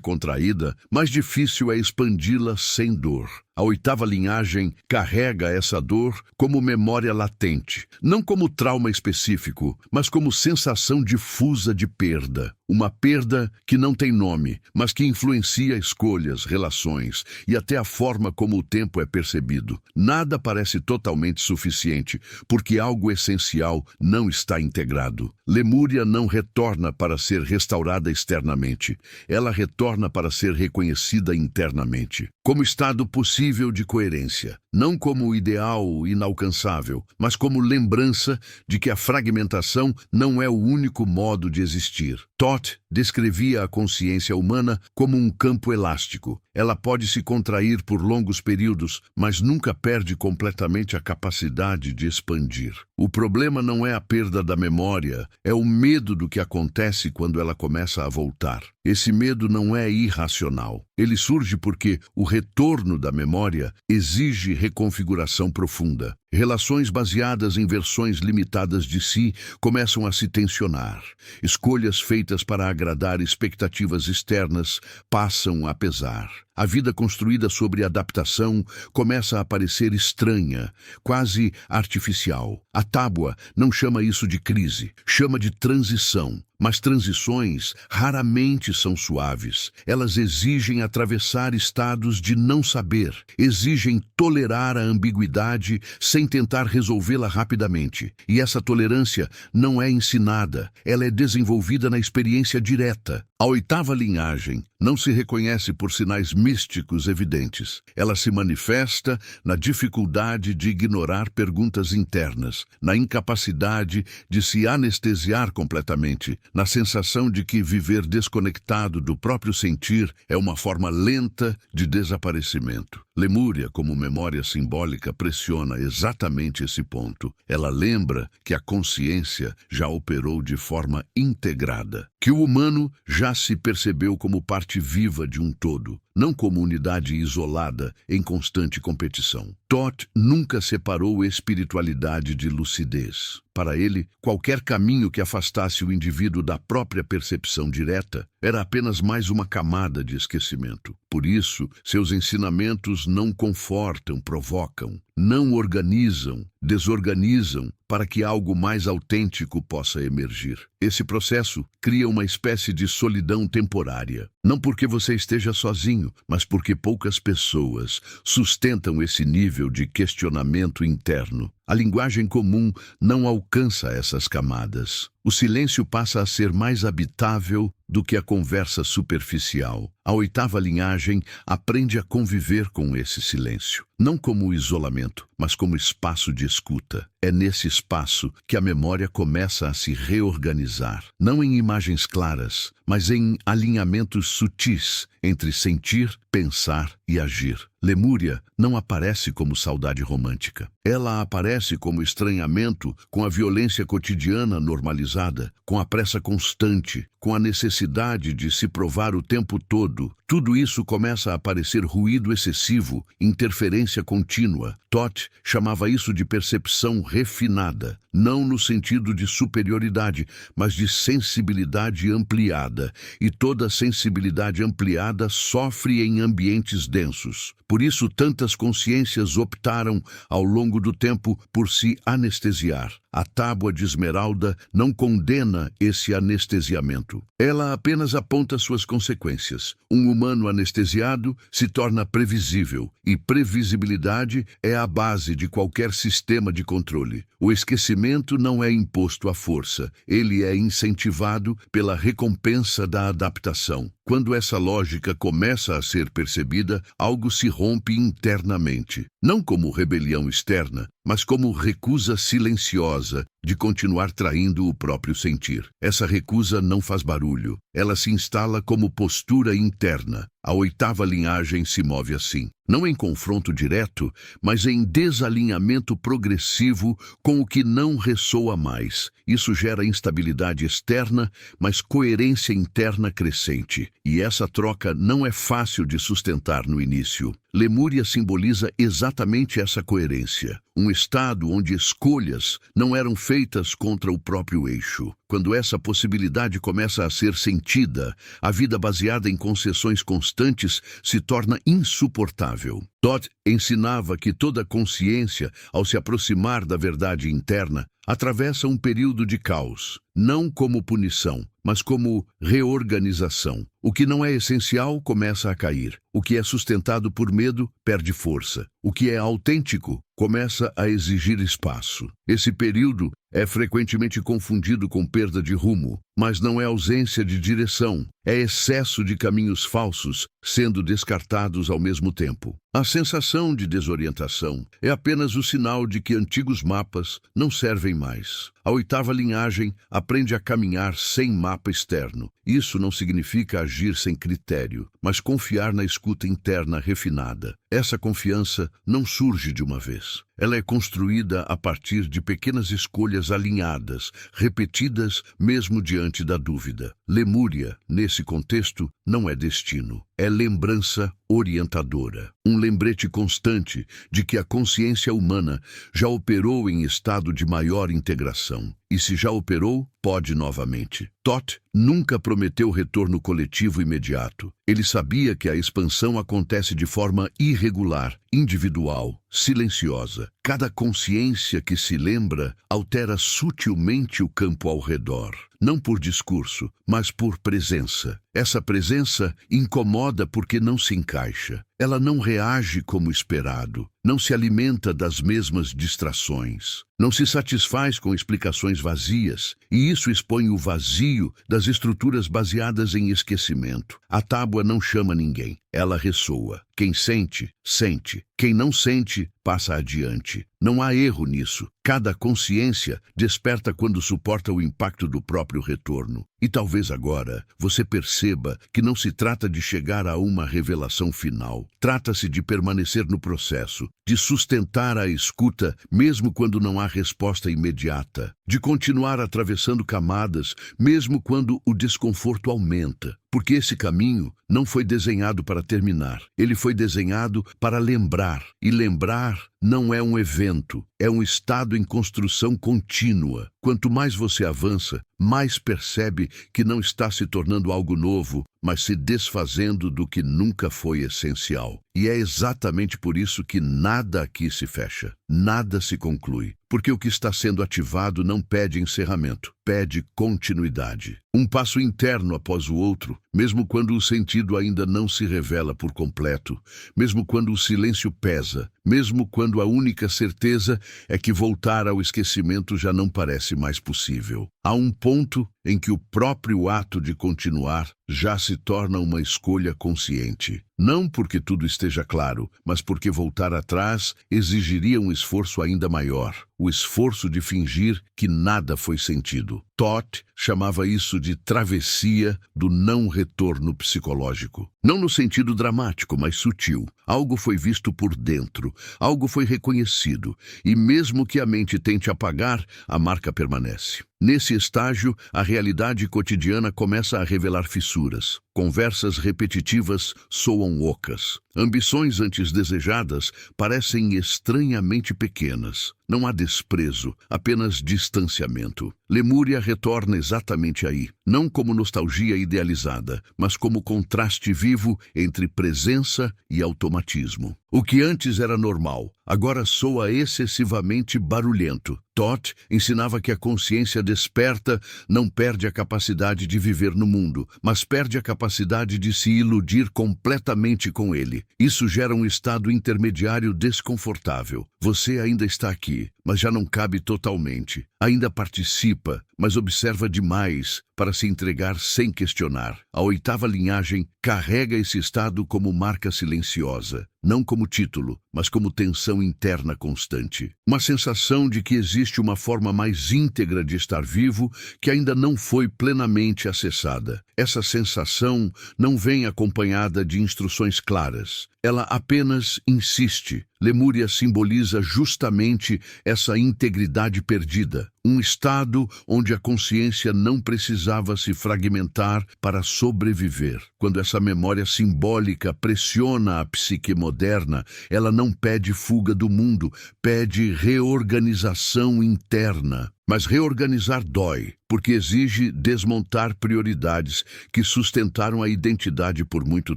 contraída, mais difícil é expandi-la sem dor. A oitava linhagem carrega essa dor como memória latente, não como trauma específico, mas como sensação difusa de perda. Uma perda que não tem nome, mas que influencia escolhas, relações e até a forma como o tempo é percebido. Nada parece totalmente suficiente, porque algo essencial não está integrado. Lemúria não retorna para ser restaurada externamente. Ela retorna para ser reconhecida internamente, como estado possível de coerência, não como ideal inalcançável, mas como lembrança de que a fragmentação não é o único modo de existir. Toth descrevia a consciência humana como um campo elástico. Ela pode se contrair por longos períodos, mas nunca perde completamente a capacidade de expandir. O problema não é a perda da memória, é o medo do que acontece quando ela começa a voltar. Esse medo não é irracional. Ele surge porque o retorno da memória exige reconfiguração profunda. Relações baseadas em versões limitadas de si começam a se tensionar. Escolhas feitas para agradar expectativas externas passam a pesar. A vida construída sobre adaptação começa a parecer estranha, quase artificial. A tábua não chama isso de crise, chama de transição. Mas transições raramente são suaves. Elas exigem atravessar estados de não saber, exigem tolerar a ambiguidade sem tentar resolvê-la rapidamente. E essa tolerância não é ensinada, ela é desenvolvida na experiência direta. A oitava linhagem não se reconhece por sinais místicos evidentes. Ela se manifesta na dificuldade de ignorar perguntas internas, na incapacidade de se anestesiar completamente, na sensação de que viver desconectado do próprio sentir é uma forma lenta de desaparecimento. Lemúria, como memória simbólica, pressiona exatamente esse ponto. Ela lembra que a consciência já operou de forma integrada, que o humano já se percebeu como parte viva de um todo, não como unidade isolada em constante competição. Toth nunca separou espiritualidade de lucidez. Para ele, qualquer caminho que afastasse o indivíduo da própria percepção direta era apenas mais uma camada de esquecimento. Por isso, seus ensinamentos não confortam, provocam, não organizam, desorganizam para que algo mais autêntico possa emergir. Esse processo cria uma espécie de solidão temporária. Não porque você esteja sozinho, mas porque poucas pessoas sustentam esse nível de questionamento interno. A linguagem comum não alcança essas camadas. O silêncio passa a ser mais habitável do que a conversa superficial. A oitava linhagem aprende a conviver com esse silêncio, não como isolamento, mas como espaço de escuta. É nesse espaço que a memória começa a se reorganizar, não em imagens claras, mas em alinhamentos sutis entre sentir, pensar e agir. Lemúria não aparece como saudade romântica. Ela aparece como estranhamento com a violência cotidiana normalizada, com a pressa constante, com a necessidade de se provar o tempo todo. Tudo isso começa a parecer ruído excessivo, interferência contínua. Toth chamava isso de percepção refinada, não no sentido de superioridade, mas de sensibilidade ampliada. E toda sensibilidade ampliada sofre em ambientes densos. Por isso, tantas consciências optaram, ao longo do tempo, por se anestesiar. A tábua de esmeralda não condena esse anestesiamento. Ela apenas aponta suas consequências. Um humano anestesiado se torna previsível, e previsibilidade é a base de qualquer sistema de controle. O esquecimento não é imposto à força, ele é incentivado pela recompensa da adaptação. Quando essa lógica começa a ser percebida, algo se rompe internamente. Não como rebelião externa, mas como recusa silenciosa de continuar traindo o próprio sentir. Essa recusa não faz barulho, ela se instala como postura interna. A oitava linhagem se move assim, não em confronto direto, mas em desalinhamento progressivo com o que não ressoa mais. Isso gera instabilidade externa, mas coerência interna crescente. E essa troca não é fácil de sustentar no início. Lemúria simboliza exatamente essa coerência. Um estado onde escolhas não eram feitas contra o próprio eixo. Quando essa possibilidade começa a ser sentida, a vida baseada em concessões constantes se torna insuportável. Todd ensinava que toda consciência, ao se aproximar da verdade interna, atravessa um período de caos, não como punição, mas como reorganização. O que não é essencial começa a cair. O que é sustentado por medo perde força. O que é autêntico começa a exigir espaço. Esse período é frequentemente confundido com perda de rumo, mas não é ausência de direção, é excesso de caminhos falsos sendo descartados ao mesmo tempo. A sensação de desorientação é apenas o sinal de que antigos mapas não servem mais. A oitava linhagem aprende a caminhar sem mapa externo. Isso não significa agir sem critério, mas confiar na escuta interna refinada. Essa confiança não surge de uma vez. Ela é construída a partir de pequenas escolhas alinhadas, repetidas mesmo diante da dúvida. Lemúria, nesse contexto, não é destino, é lembrança orientadora. Um lembrete constante de que a consciência humana já operou em estado de maior integração. E se já operou, pode novamente. Todd nunca prometeu retorno coletivo imediato. Ele sabia que a expansão acontece de forma irregular, individual, silenciosa. Cada consciência que se lembra altera sutilmente o campo ao redor. Não por discurso, mas por presença. Essa presença incomoda porque não se encaixa. Ela não reage como esperado, não se alimenta das mesmas distrações, não se satisfaz com explicações vazias, e isso expõe o vazio das estruturas baseadas em esquecimento. A tábua não chama ninguém, ela ressoa. Quem sente, sente. Quem não sente, passa adiante. Não há erro nisso. Cada consciência desperta quando suporta o impacto do próprio retorno. E talvez agora você perceba que não se trata de chegar a uma revelação final. Trata-se de permanecer no processo, de sustentar a escuta mesmo quando não há resposta imediata, de continuar atravessando camadas mesmo quando o desconforto aumenta. Porque esse caminho não foi desenhado para terminar. Ele foi desenhado para lembrar. E lembrar não é um evento, é um estado em construção contínua. Quanto mais você avança, mais percebe que não está se tornando algo novo, mas se desfazendo do que nunca foi essencial. E é exatamente por isso que nada aqui se fecha, nada se conclui. Porque o que está sendo ativado não pede encerramento, pede continuidade. Um passo interno após o outro, mesmo quando o sentido ainda não se revela por completo, mesmo quando o silêncio pesa, mesmo quando a única certeza é que voltar ao esquecimento já não parece mais possível. Há um ponto em que o próprio ato de continuar já se torna uma escolha consciente. Não porque tudo esteja claro, mas porque voltar atrás exigiria um esforço ainda maior, o esforço de fingir que nada foi sentido. Todd chamava isso de travessia do não retorno psicológico. Não no sentido dramático, mas sutil. Algo foi visto por dentro, algo foi reconhecido, e mesmo que a mente tente apagar, a marca permanece. Nesse estágio, a realidade cotidiana começa a revelar fissuras. Conversas repetitivas soam ocas. Ambições antes desejadas parecem estranhamente pequenas. Não há desprezo, apenas distanciamento. Lemúria retorna exatamente aí, não como nostalgia idealizada, mas como contraste vivo entre presença e automatismo. O que antes era normal, agora soa excessivamente barulhento. Thoth ensinava que a consciência desperta não perde a capacidade de viver no mundo, mas perde a capacidade de se iludir completamente com ele. Isso gera um estado intermediário desconfortável. Você ainda está aqui, mas já não cabe totalmente. Ainda participa, mas observa demais para se entregar sem questionar. A oitava linhagem carrega esse estado como marca silenciosa, não como título, mas como tensão interna constante. Uma sensação de que existe uma forma mais íntegra de estar vivo que ainda não foi plenamente acessada. Essa sensação não vem acompanhada de instruções claras. Ela apenas insiste. Lemúria simboliza justamente essa integridade perdida, um estado onde a consciência não precisava se fragmentar para sobreviver. Quando essa memória simbólica pressiona a psique moderna, ela não pede fuga do mundo, pede reorganização interna. Mas reorganizar dói, porque exige desmontar prioridades que sustentaram a identidade por muito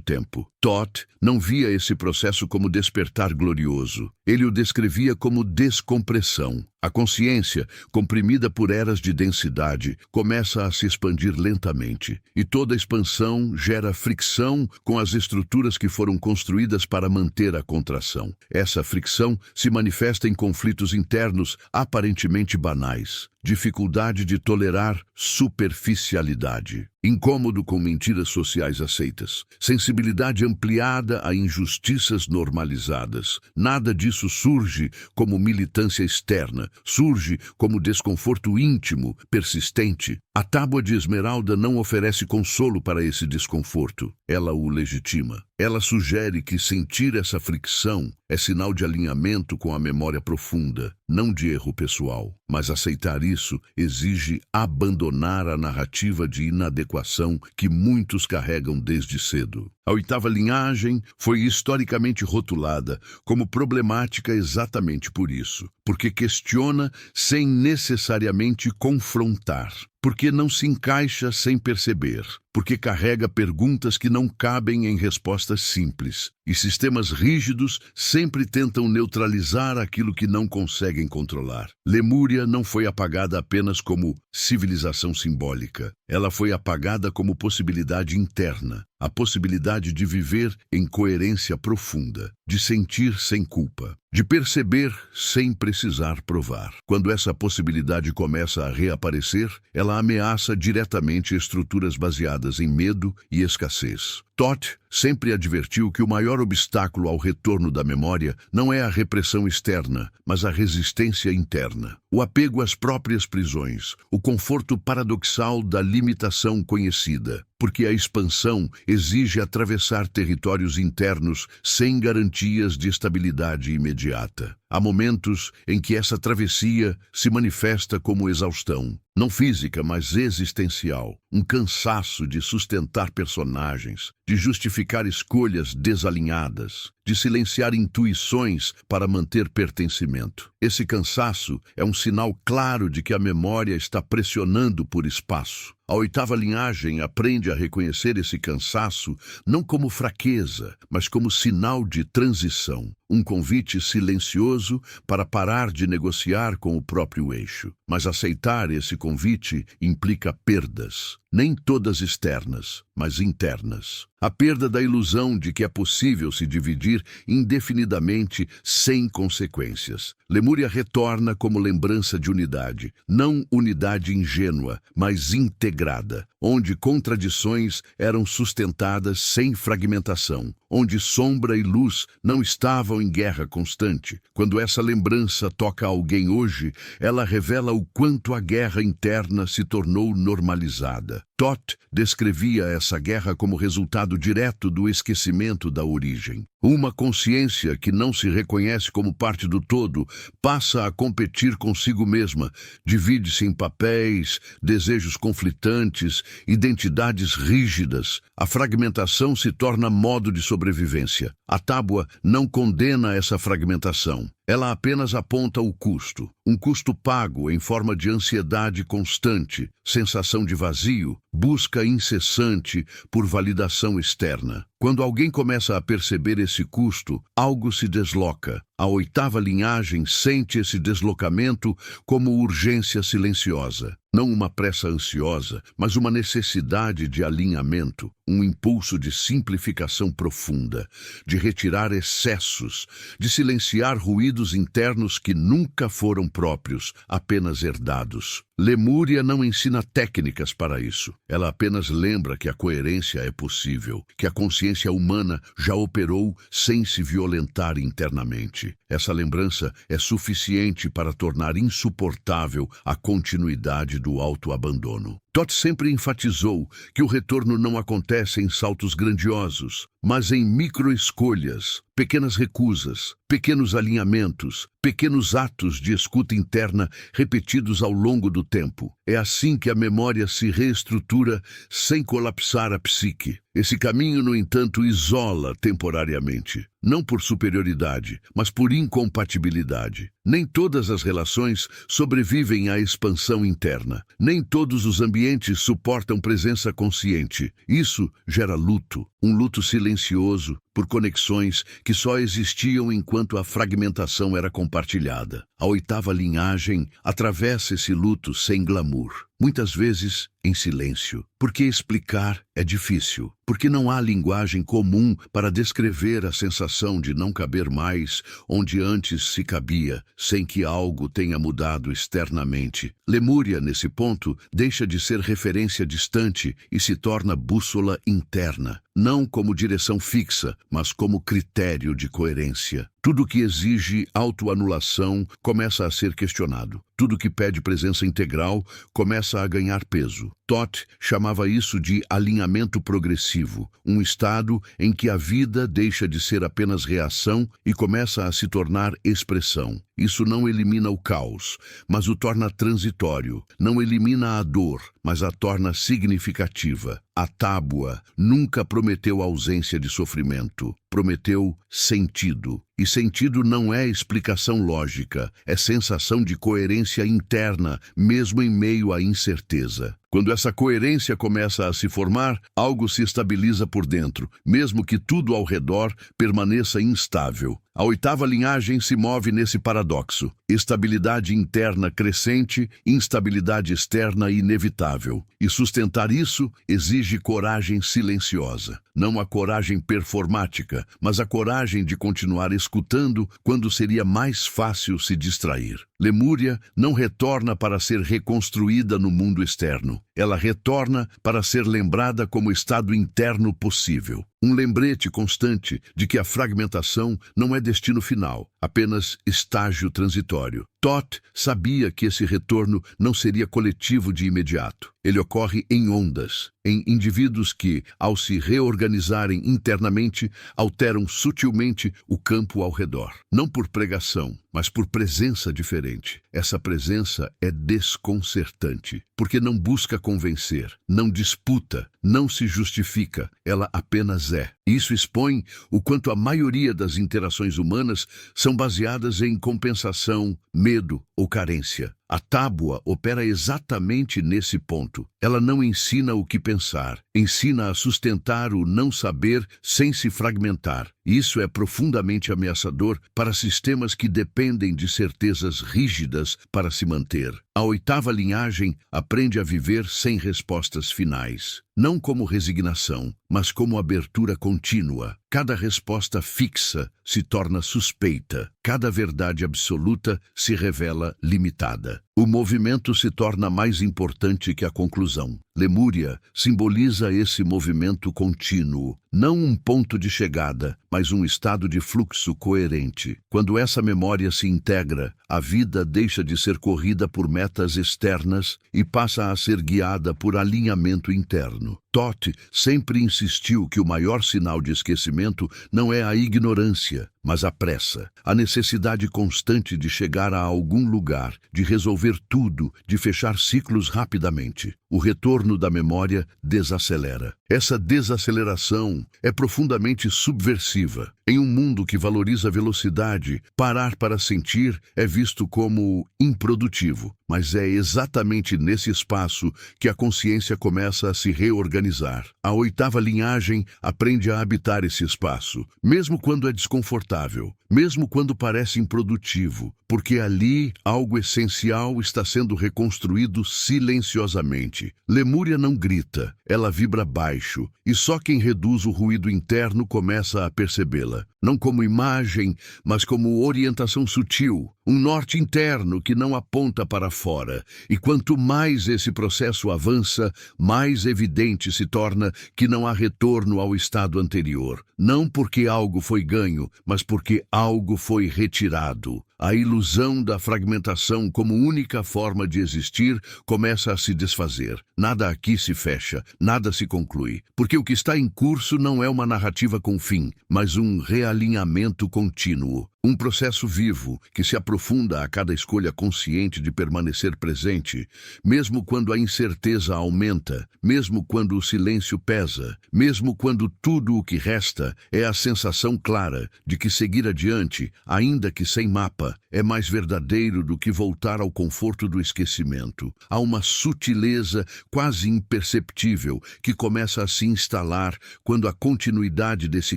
tempo. Thoth não via esse processo como despertar glorioso. Ele o descrevia como descompressão. A consciência, comprimida por eras de densidade, começa a se expandir lentamente. E toda expansão gera fricção com as estruturas que foram construídas para manter a contração. Essa fricção se manifesta em conflitos internos aparentemente banais. Dificuldade de tolerar superficialidade. Incômodo com mentiras sociais aceitas. Sensibilidade ampliada a injustiças normalizadas. Nada disso surge como militância externa. Surge como desconforto íntimo, persistente. A tábua de esmeralda não oferece consolo para esse desconforto. Ela o legitima. Ela sugere que sentir essa fricção é sinal de alinhamento com a memória profunda, não de erro pessoal. Mas aceitar isso exige abandonar a narrativa de inadequação que muitos carregam desde cedo. A oitava linhagem foi historicamente rotulada como problemática exatamente por isso, porque questiona sem necessariamente confrontar. Porque não se encaixa sem perceber, porque carrega perguntas que não cabem em respostas simples, e sistemas rígidos sempre tentam neutralizar aquilo que não conseguem controlar. Lemúria não foi apagada apenas como civilização simbólica, ela foi apagada como possibilidade interna, a possibilidade de viver em coerência profunda, de sentir sem culpa, de perceber sem precisar provar. Quando essa possibilidade começa a reaparecer, ela ameaça diretamente estruturas baseadas em medo e escassez. Thoth sempre advertiu que o maior obstáculo ao retorno da memória não é a repressão externa, mas a resistência interna. O apego às próprias prisões, o conforto paradoxal da limitação conhecida, porque a expansão exige atravessar territórios internos sem garantias de estabilidade imediata. Há momentos em que essa travessia se manifesta como exaustão, não física, mas existencial, um cansaço de sustentar personagens, de justificar escolhas desalinhadas, de silenciar intuições para manter pertencimento. Esse cansaço é um sinal claro de que a memória está pressionando por espaço. A oitava linhagem aprende a reconhecer esse cansaço não como fraqueza, mas como sinal de transição, um convite silencioso para parar de negociar com o próprio eixo. Mas aceitar esse convite implica perdas, nem todas externas, mas internas. A perda da ilusão de que é possível se dividir indefinidamente sem consequências. Lemúria retorna como lembrança de unidade, não unidade ingênua, mas integrada, onde contradições eram sustentadas sem fragmentação, onde sombra e luz não estavam em guerra constante. Quando essa lembrança toca alguém hoje, ela revela o quanto a guerra interna se tornou normalizada. Toth descrevia essa guerra como resultado direto do esquecimento da origem. Uma consciência que não se reconhece como parte do todo passa a competir consigo mesma, divide-se em papéis, desejos conflitantes, identidades rígidas. A fragmentação se torna modo de sobrevivência. A tábua não condena essa fragmentação. Ela apenas aponta o custo. Um custo pago em forma de ansiedade constante, sensação de vazio, busca incessante por validação externa. Quando alguém começa a perceber esse custo, algo se desloca. A oitava linhagem sente esse deslocamento como urgência silenciosa. Não uma pressa ansiosa, mas uma necessidade de alinhamento, um impulso de simplificação profunda, de retirar excessos, de silenciar ruídos internos que nunca foram próprios, apenas herdados. Lemúria não ensina técnicas para isso. Ela apenas lembra que a coerência é possível, que a consciência humana já operou sem se violentar internamente. Essa lembrança é suficiente para tornar insuportável a continuidade do autoabandono. Toth sempre enfatizou que o retorno não acontece em saltos grandiosos, mas em microescolhas, pequenas recusas, pequenos alinhamentos, pequenos atos de escuta interna repetidos ao longo do tempo. É assim que a memória se reestrutura sem colapsar a psique. Esse caminho, no entanto, isola temporariamente, não por superioridade, mas por incompatibilidade. Nem todas as relações sobrevivem à expansão interna. Nem todos os ambientes suportam presença consciente. Isso gera luto, um luto silencioso, por conexões que só existiam enquanto a fragmentação era compartilhada. A oitava linhagem atravessa esse luto sem glamour, muitas vezes em silêncio, porque explicar é difícil, porque não há linguagem comum para descrever a sensação de não caber mais onde antes se cabia, sem que algo tenha mudado externamente. Lemúria, nesse ponto, deixa de ser referência distante e se torna bússola interna, não como direção fixa, mas como critério de coerência. Tudo que exige autoanulação começa a ser questionado. Tudo que pede presença integral começa a ganhar peso. Toth chamava isso de alinhamento progressivo, um estado em que a vida deixa de ser apenas reação e começa a se tornar expressão. Isso não elimina o caos, mas o torna transitório. Não elimina a dor, mas a torna significativa. A tábua nunca prometeu ausência de sofrimento, prometeu sentido. E sentido não é explicação lógica, é sensação de coerência interna, mesmo em meio à incerteza. Quando essa coerência começa a se formar, algo se estabiliza por dentro, mesmo que tudo ao redor permaneça instável. A oitava linhagem se move nesse paradoxo. Estabilidade interna crescente, instabilidade externa inevitável. E sustentar isso exige coragem silenciosa. Não a coragem performática, mas a coragem de continuar escutando quando seria mais fácil se distrair. Lemúria não retorna para ser reconstruída no mundo externo. Ela retorna para ser lembrada como estado interno possível. Um lembrete constante de que a fragmentação não é destino final, apenas estágio transitório. Toth sabia que esse retorno não seria coletivo de imediato. Ele ocorre em ondas, em indivíduos que, ao se reorganizarem internamente, alteram sutilmente o campo ao redor. Não por pregação, mas por presença diferente. Essa presença é desconcertante, porque não busca convencer, não disputa, não se justifica, ela apenas é. Isso expõe o quanto a maioria das interações humanas são baseadas em compensação, medo ou carência. A tábua opera exatamente nesse ponto. Ela não ensina o que pensar, ensina a sustentar o não saber sem se fragmentar. Isso é profundamente ameaçador para sistemas que dependem de certezas rígidas para se manter. A oitava linhagem aprende a viver sem respostas finais. Não como resignação, mas como abertura contínua. Cada resposta fixa se torna suspeita. Cada verdade absoluta se revela limitada. O movimento se torna mais importante que a conclusão. Lemúria simboliza esse movimento contínuo, não um ponto de chegada, mas um estado de fluxo coerente. Quando essa memória se integra, a vida deixa de ser corrida por metas externas e passa a ser guiada por alinhamento interno. Toth sempre insistiu que o maior sinal de esquecimento não é a ignorância, mas a pressa, a necessidade constante de chegar a algum lugar, de resolver tudo, de fechar ciclos rapidamente. O retorno da memória desacelera. Essa desaceleração é profundamente subversiva. Em um mundo que valoriza a velocidade, parar para sentir é visto como improdutivo. Mas é exatamente nesse espaço que a consciência começa a se reorganizar. A oitava linhagem aprende a habitar esse espaço, mesmo quando é desconfortável, mesmo quando parece improdutivo, porque ali algo essencial está sendo reconstruído silenciosamente. Lemúria não grita, ela vibra baixo, e só quem reduz o ruído interno começa a percebê-la. Não como imagem, mas como orientação sutil, um norte interno que não aponta para fora. E quanto mais esse processo avança, mais evidente se torna que não há retorno ao estado anterior. Não porque algo foi ganho, mas porque algo foi retirado. A ilusão da fragmentação como única forma de existir começa a se desfazer. Nada aqui se fecha, nada se conclui, porque o que está em curso não é uma narrativa com fim, mas um realinhamento contínuo. Um processo vivo que se aprofunda a cada escolha consciente de permanecer presente, mesmo quando a incerteza aumenta, mesmo quando o silêncio pesa, mesmo quando tudo o que resta é a sensação clara de que seguir adiante, ainda que sem mapa, é mais verdadeiro do que voltar ao conforto do esquecimento. Há uma sutileza quase imperceptível que começa a se instalar quando a continuidade desse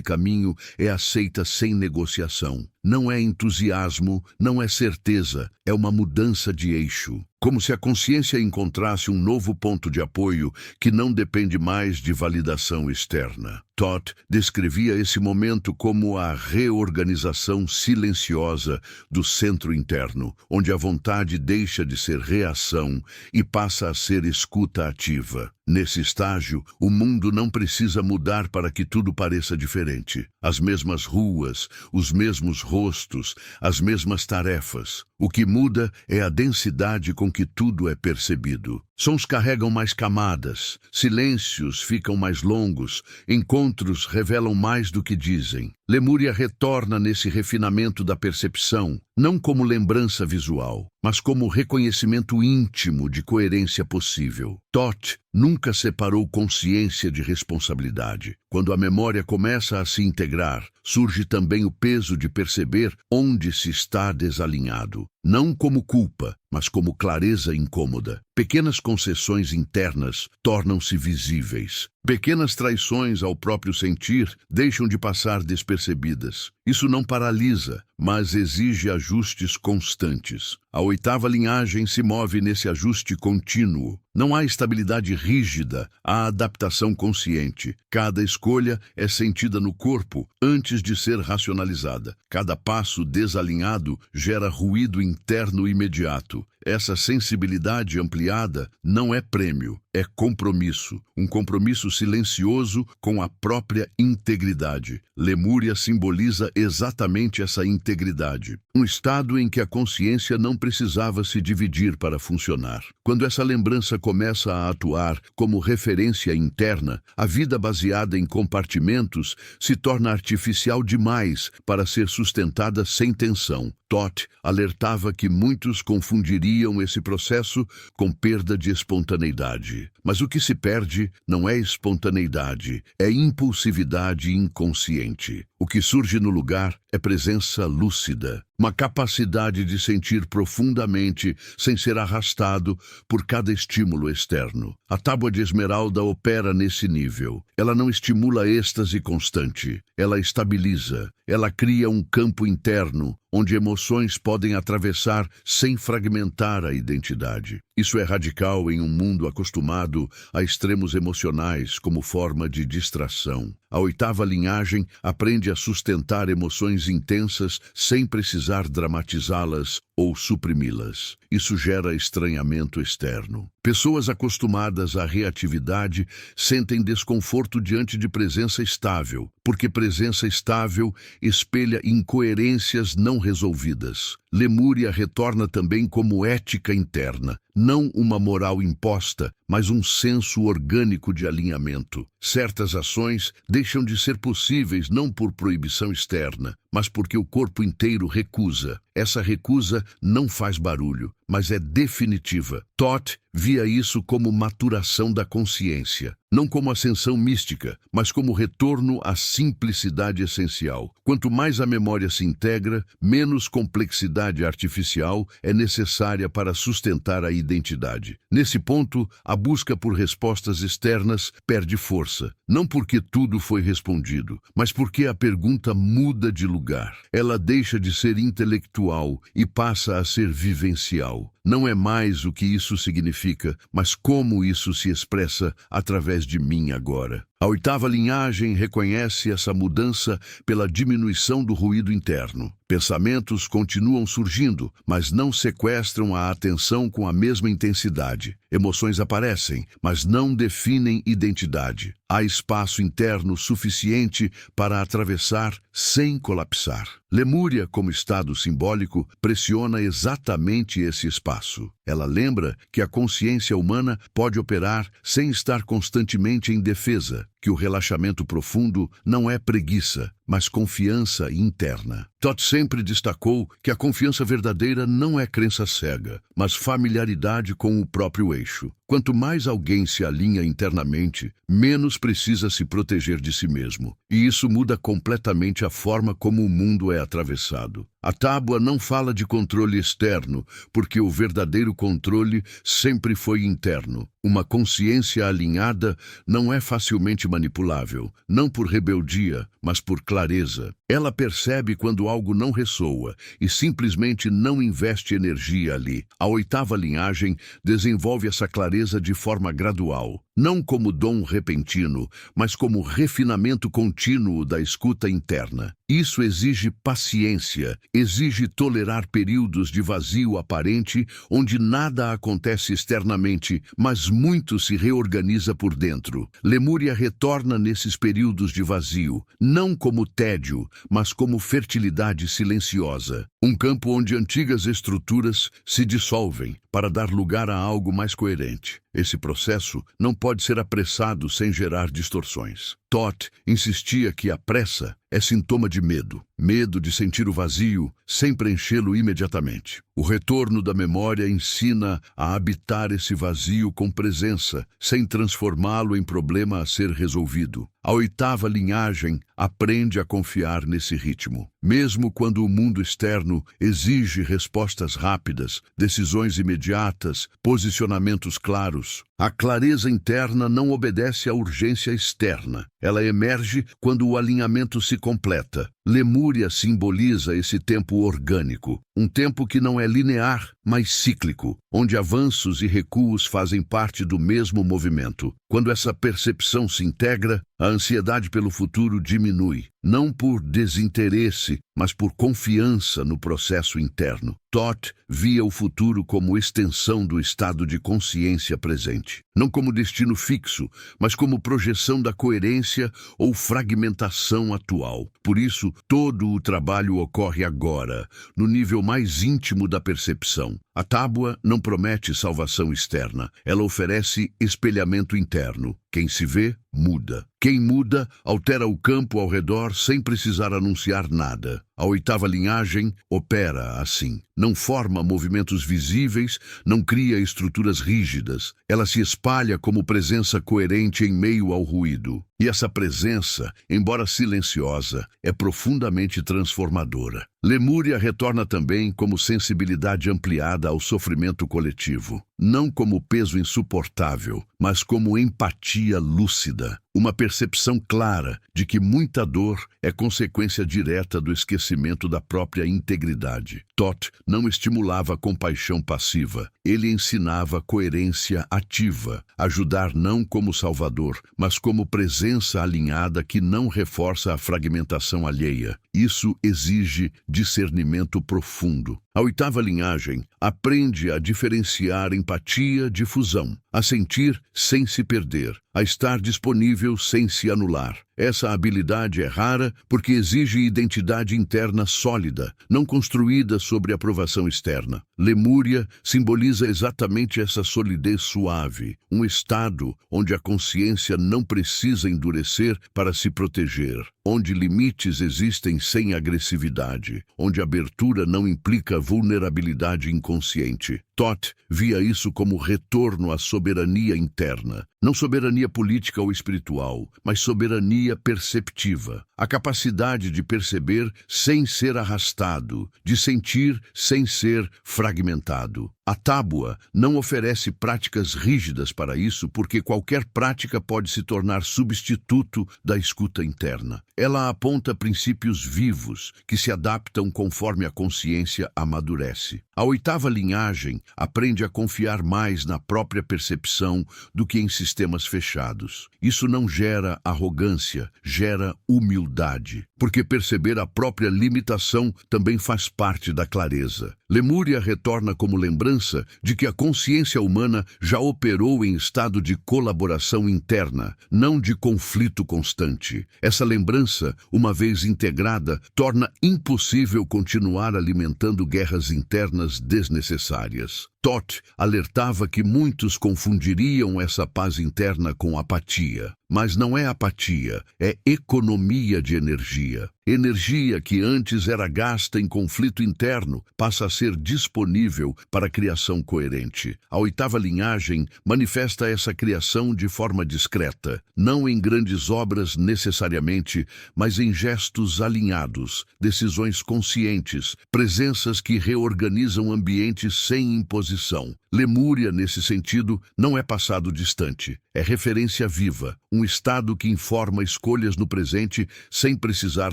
caminho é aceita sem negociação. Não é entusiasmo, não é certeza, é uma mudança de eixo. Como se a consciência encontrasse um novo ponto de apoio que não depende mais de validação externa. Toth descrevia esse momento como a reorganização silenciosa do centro interno, onde a vontade deixa de ser reação e passa a ser escuta ativa. Nesse estágio, o mundo não precisa mudar para que tudo pareça diferente. As mesmas ruas, os mesmos rostos, as mesmas tarefas. O que muda é a densidade com que tudo é percebido. Sons carregam mais camadas, silêncios ficam mais longos, encontros revelam mais do que dizem. Lemúria retorna nesse refinamento da percepção, não como lembrança visual, mas como reconhecimento íntimo de coerência possível. Toth nunca separou consciência de responsabilidade. Quando a memória começa a se integrar, surge também o peso de perceber onde se está desalinhado. Não como culpa, mas como clareza incômoda. Pequenas concessões internas tornam-se visíveis. Pequenas traições ao próprio sentir deixam de passar despercebidas. Isso não paralisa, mas exige ajustes constantes. A oitava linhagem se move nesse ajuste contínuo. Não há estabilidade rígida, há adaptação consciente. Cada escolha é sentida no corpo antes de ser racionalizada. Cada passo desalinhado gera ruído interno imediato. Essa sensibilidade ampliada não é prêmio, é compromisso. Um compromisso silencioso com a própria integridade. Lemúria simboliza exatamente essa integridade. Um estado em que a consciência não precisava se dividir para funcionar. Quando essa lembrança começa a atuar como referência interna, a vida baseada em compartimentos se torna artificial demais para ser sustentada sem tensão. Toth alertava que muitos confundiriam esse processo com perda de espontaneidade. Mas o que se perde não é espontaneidade, é impulsividade inconsciente. O que surge no lugar é presença lúcida, uma capacidade de sentir profundamente sem ser arrastado por cada estímulo externo. A tábua de esmeralda opera nesse nível. Ela não estimula êxtase constante, ela estabiliza, ela cria um campo interno onde emoções podem atravessar sem fragmentar a identidade. Isso é radical em um mundo acostumado a extremos emocionais como forma de distração. A oitava linhagem aprende a sustentar emoções intensas sem precisar dramatizá-las ou suprimi-las. Isso gera estranhamento externo. Pessoas acostumadas à reatividade sentem desconforto diante de presença estável, porque presença estável espelha incoerências não resolvidas. Lemúria retorna também como ética interna, não uma moral imposta, mas um senso orgânico de alinhamento. Certas ações deixam de ser possíveis não por proibição externa, mas porque o corpo inteiro recusa. Essa recusa não faz barulho, mas é definitiva. Thoth via isso como maturação da consciência, não como ascensão mística, mas como retorno à simplicidade essencial. Quanto mais a memória se integra, menos complexidade artificial é necessária para sustentar a identidade. Nesse ponto, a busca por respostas externas perde força, não porque tudo foi respondido, mas porque a pergunta muda de lugar. Ela deixa de ser intelectual e passa a ser vivencial. Não é mais o que isso significa, mas como isso se expressa através de mim agora. A oitava linhagem reconhece essa mudança pela diminuição do ruído interno. Pensamentos continuam surgindo, mas não sequestram a atenção com a mesma intensidade. Emoções aparecem, mas não definem identidade. Há espaço interno suficiente para atravessar sem colapsar. Lemúria, como estado simbólico, pressiona exatamente esse espaço. Ela lembra que a consciência humana pode operar sem estar constantemente em defesa, que o relaxamento profundo não é preguiça, mas confiança interna. Thoth sempre destacou que a confiança verdadeira não é crença cega, mas familiaridade com o próprio eixo. Quanto mais alguém se alinha internamente, menos precisa se proteger de si mesmo. E isso muda completamente a forma como o mundo é atravessado. A tábua não fala de controle externo, porque o verdadeiro controle sempre foi interno. Uma consciência alinhada não é facilmente manipulável, não por rebeldia, mas por clareza. Ela percebe quando algo não ressoa e simplesmente não investe energia ali. A oitava linhagem desenvolve essa clareza de forma gradual, não como dom repentino, mas como refinamento contínuo da escuta interna. Isso exige paciência, exige tolerar períodos de vazio aparente onde nada acontece externamente, mas muito se reorganiza por dentro. Lemúria retorna nesses períodos de vazio, não como tédio, mas como fertilidade silenciosa. Um campo onde antigas estruturas se dissolvem para dar lugar a algo mais coerente. Esse processo não pode ser apressado sem gerar distorções. Thoth insistia que a pressa é sintoma de medo. Medo de sentir o vazio sem preenchê-lo imediatamente. O retorno da memória ensina a habitar esse vazio com presença, sem transformá-lo em problema a ser resolvido. A oitava linhagem aprende a confiar nesse ritmo. Mesmo quando o mundo externo exige respostas rápidas, decisões imediatas, posicionamentos claros, a clareza interna não obedece à urgência externa. Ela emerge quando o alinhamento se completa. Lemúria simboliza esse tempo orgânico, um tempo que não é linear, mas cíclico, onde avanços e recuos fazem parte do mesmo movimento. Quando essa percepção se integra, a ansiedade pelo futuro diminui, não por desinteresse, mas por confiança no processo interno. Thoth via o futuro como extensão do estado de consciência presente, não como destino fixo, mas como projeção da coerência ou fragmentação atual. Por isso, todo o trabalho ocorre agora, no nível mais íntimo da percepção. A tábua não promete salvação externa, ela oferece espelhamento interno. Quem se vê, muda. Quem muda, altera o campo ao redor sem precisar anunciar nada. A oitava linhagem opera assim. Não forma movimentos visíveis, não cria estruturas rígidas. Ela se espalha como presença coerente em meio ao ruído. E essa presença, embora silenciosa, é profundamente transformadora. Lemúria retorna também como sensibilidade ampliada ao sofrimento coletivo. Não como peso insuportável, mas como empatia lúcida, uma percepção clara de que muita dor é consequência direta do esquecimento da própria integridade. Thoth não estimulava a compaixão passiva, ele ensinava coerência ativa, ajudar não como salvador, mas como presença alinhada que não reforça a fragmentação alheia. Isso exige discernimento profundo. A oitava linhagem aprende a diferenciar empatia de fusão, a sentir sem se perder, a estar disponível sem se anular. Essa habilidade é rara porque exige identidade interna sólida, não construída sobre aprovação externa. Lemúria simboliza exatamente essa solidez suave, um estado onde a consciência não precisa endurecer para se proteger, onde limites existem sem agressividade, onde abertura não implica vulnerabilidade inconsciente. Thoth via isso como retorno à soberania interna, não soberania política ou espiritual, mas soberania perceptiva, a capacidade de perceber sem ser arrastado, de sentir sem ser fragmentado. A tábua não oferece práticas rígidas para isso, porque qualquer prática pode se tornar substituto da escuta interna. Ela aponta princípios vivos que se adaptam conforme a consciência amadurece. A oitava linhagem aprende a confiar mais na própria percepção do que em sistemas fechados. Isso não gera arrogância, gera humildade, porque perceber a própria limitação também faz parte da clareza. Lemúria retorna como lembrança de que a consciência humana já operou em estado de colaboração interna, não de conflito constante. Essa lembrança, uma vez integrada, torna impossível continuar alimentando guerras internas desnecessárias. Thoth alertava que muitos confundiriam essa paz interna com apatia. Mas não é apatia, é economia de energia. Energia que antes era gasta em conflito interno passa a ser disponível para a criação coerente. A oitava linhagem manifesta essa criação de forma discreta, não em grandes obras necessariamente, mas em gestos alinhados, decisões conscientes, presenças que reorganizam ambientes sem imposição. Lemúria, nesse sentido, não é passado distante, é referência viva, um estado que informa escolhas no presente sem precisar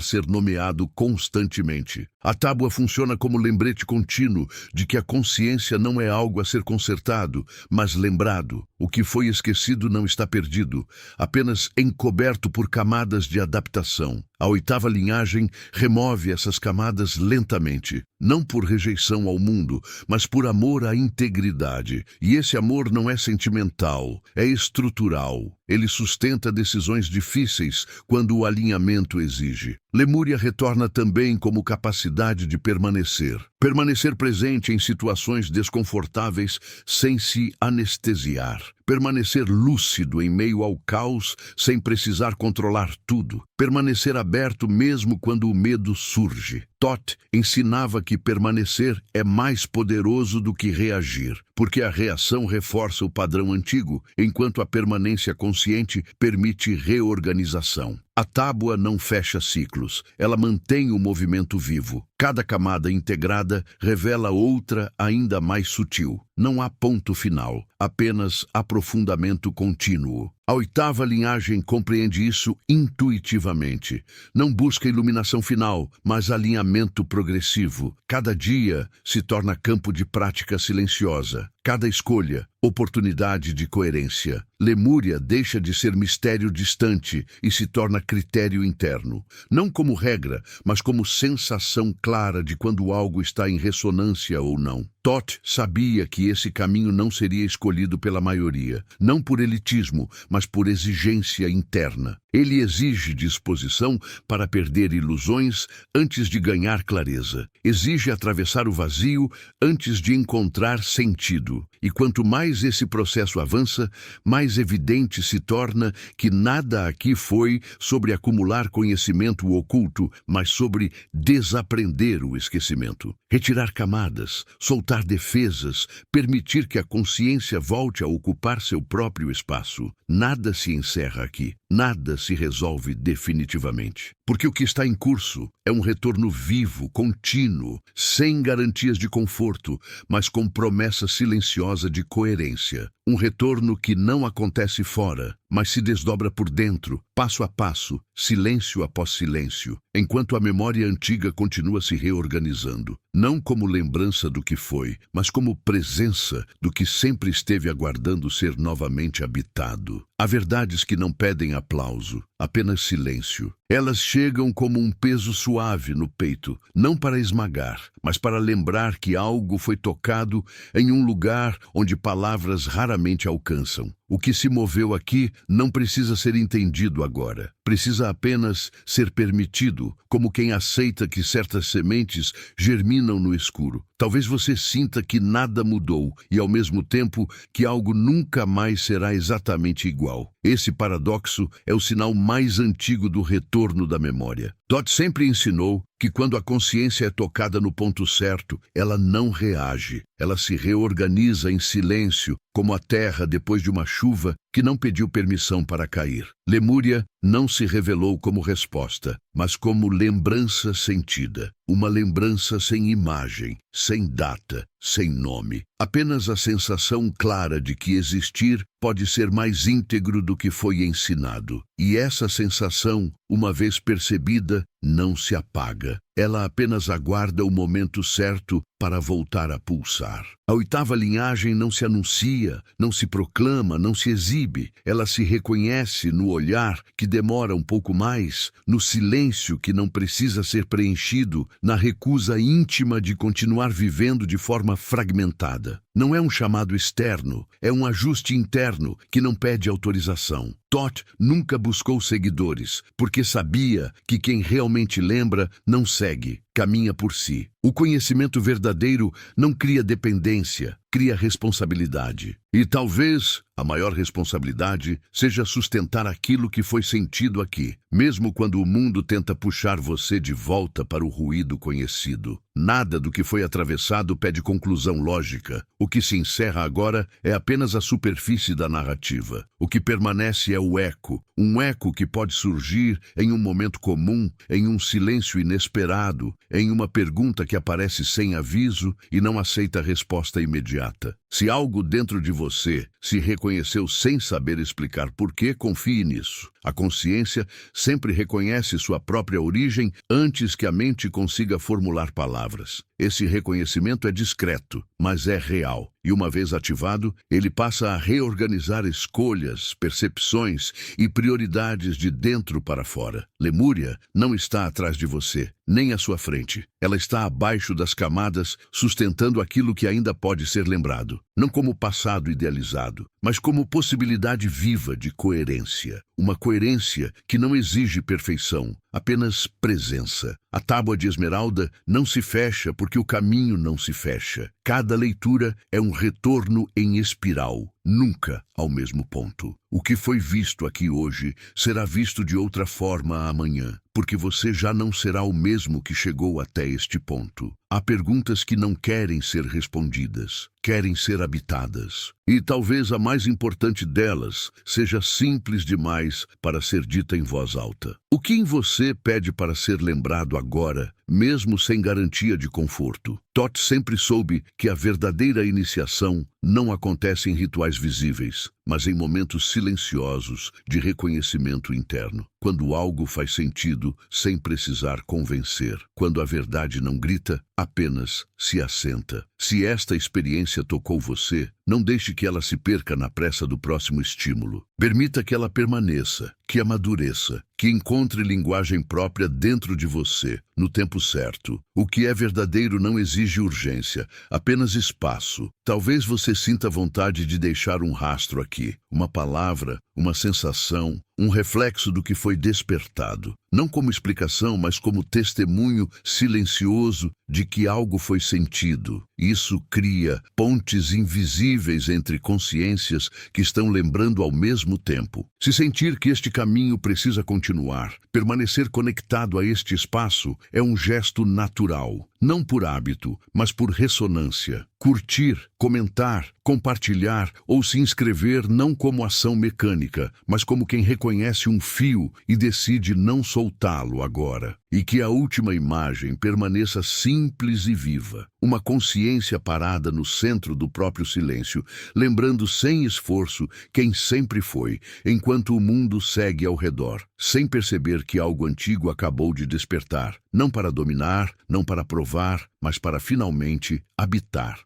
ser nomeado constantemente. A tábua funciona como lembrete contínuo de que a consciência não é algo a ser consertado, mas lembrado. O que foi esquecido não está perdido, apenas encoberto por camadas de adaptação. A oitava linhagem remove essas camadas lentamente, não por rejeição ao mundo, mas por amor à integridade. E esse amor não é sentimental, é estrutural. Ele sustenta decisões difíceis quando o alinhamento exige. Lemúria retorna também como capacidade de permanecer. Permanecer presente em situações desconfortáveis sem se anestesiar. Permanecer lúcido em meio ao caos sem precisar controlar tudo. Permanecer aberto mesmo quando o medo surge. Thoth ensinava que permanecer é mais poderoso do que reagir, porque a reação reforça o padrão antigo, enquanto a permanência consciente permite reorganização. A tábua não fecha ciclos, ela mantém o movimento vivo. Cada camada integrada revela outra ainda mais sutil. Não há ponto final, apenas aprofundamento contínuo. A oitava linhagem compreende isso intuitivamente. Não busca iluminação final, mas alinhamento progressivo. Cada dia se torna campo de prática silenciosa. Cada escolha, oportunidade de coerência. Lemúria deixa de ser mistério distante e se torna critério interno. Não como regra, mas como sensação clara de quando algo está em ressonância ou não. Thoth sabia que esse caminho não seria escolhido pela maioria, não por elitismo, mas por exigência interna. Ele exige disposição para perder ilusões antes de ganhar clareza. Exige atravessar o vazio antes de encontrar sentido. E quanto mais esse processo avança, mais evidente se torna que nada aqui foi sobre acumular conhecimento oculto, mas sobre desaprender o esquecimento. Retirar camadas, soltar defesas, permitir que a consciência volte a ocupar seu próprio espaço. Nada se encerra aqui. Nada se resolve definitivamente. Porque o que está em curso É um retorno vivo, contínuo, sem garantias de conforto, mas com promessa silenciosa de coerência. Um retorno que não acontece fora, mas se desdobra por dentro, passo a passo, silêncio após silêncio, enquanto a memória antiga continua se reorganizando. Não como lembrança do que foi, mas como presença do que sempre esteve aguardando ser novamente habitado. Há verdades que não pedem aplauso, apenas silêncio. Elas chegam como um peso suave no peito, não para esmagar, mas para lembrar que algo foi tocado em um lugar onde palavras raramente alcançam. O que se moveu aqui não precisa ser entendido agora. Precisa apenas ser permitido, como quem aceita que certas sementes germinam no escuro. Talvez você sinta que nada mudou e, ao mesmo tempo, que algo nunca mais será exatamente igual. Esse paradoxo é o sinal mais antigo do retorno da memória. Dot sempre ensinou que quando a consciência é tocada no ponto certo, ela não reage. Ela se reorganiza em silêncio, como a terra depois de uma chuva que não pediu permissão para cair. Lemúria não se revelou como resposta, mas como lembrança sentida. Uma lembrança sem imagem, sem data, sem nome. Apenas a sensação clara de que existir pode ser mais íntegro do que foi ensinado. E essa sensação, uma vez percebida, não se apaga. Ela apenas aguarda o momento certo para voltar a pulsar. A oitava linhagem não se anuncia, não se proclama, não se exibe. Ela se reconhece no olhar que demora um pouco mais, no silêncio que não precisa ser preenchido, na recusa íntima de continuar vivendo de forma fragmentada. Não é um chamado externo, é um ajuste interno que não pede autorização. Dot nunca buscou seguidores, porque sabia que quem realmente lembra não segue, caminha por si. O conhecimento verdadeiro não cria dependência, cria responsabilidade. E talvez a maior responsabilidade seja sustentar aquilo que foi sentido aqui, mesmo quando o mundo tenta puxar você de volta para o ruído conhecido. Nada do que foi atravessado pede conclusão lógica. O que se encerra agora é apenas a superfície da narrativa. O que permanece é o eco, um eco que pode surgir em um momento comum, em um silêncio inesperado, em uma pergunta que aparece sem aviso e não aceita resposta imediata. Se algo dentro de você se reconheceu sem saber explicar por quê, confie nisso. A consciência sempre reconhece sua própria origem antes que a mente consiga formular palavras. Esse reconhecimento é discreto, mas é real. E uma vez ativado, ele passa a reorganizar escolhas, percepções e prioridades de dentro para fora. Lemúria não está atrás de você, nem à sua frente. Ela está abaixo das camadas, sustentando aquilo que ainda pode ser lembrado. Não como passado idealizado, mas como possibilidade viva de coerência. Uma coerência que não exige perfeição, apenas presença. A tábua de esmeralda não se fecha porque o caminho não se fecha. Cada leitura é um retorno em espiral, nunca ao mesmo ponto. O que foi visto aqui hoje será visto de outra forma amanhã, porque você já não será o mesmo que chegou até este ponto. Há perguntas que não querem ser respondidas, querem ser habitadas. E talvez a mais importante delas seja simples demais para ser dita em voz alta. O que em você pede para ser lembrado agora, mesmo sem garantia de conforto? Dot sempre soube que a verdadeira iniciação não acontece em rituais visíveis, mas em momentos silenciosos de reconhecimento interno. Quando algo faz sentido sem precisar convencer. Quando a verdade não grita, apenas se assenta. Se esta experiência tocou você, não deixe que ela se perca na pressa do próximo estímulo. Permita que ela permaneça, que amadureça, que encontre linguagem própria dentro de você, no tempo certo. O que é verdadeiro não exige urgência, apenas espaço. Talvez você sinta vontade de deixar um rastro aqui, uma palavra, uma sensação, um reflexo do que foi despertado. Não como explicação, mas como testemunho silencioso de que algo foi sentido. Isso cria pontes invisíveis entre consciências que estão lembrando ao mesmo tempo. Se sentir que este caminho precisa continuar, permanecer conectado a este espaço é um gesto natural, não por hábito, mas por ressonância. Curtir, comentar, compartilhar ou se inscrever não como ação mecânica, mas como quem reconhece um fio e decide não soltá-lo agora. E que a última imagem permaneça simples e viva. Uma consciência parada no centro do próprio silêncio, lembrando sem esforço quem sempre foi, enquanto o mundo segue ao redor, sem perceber que algo antigo acabou de despertar, não para dominar, não para provar, mas para finalmente habitar.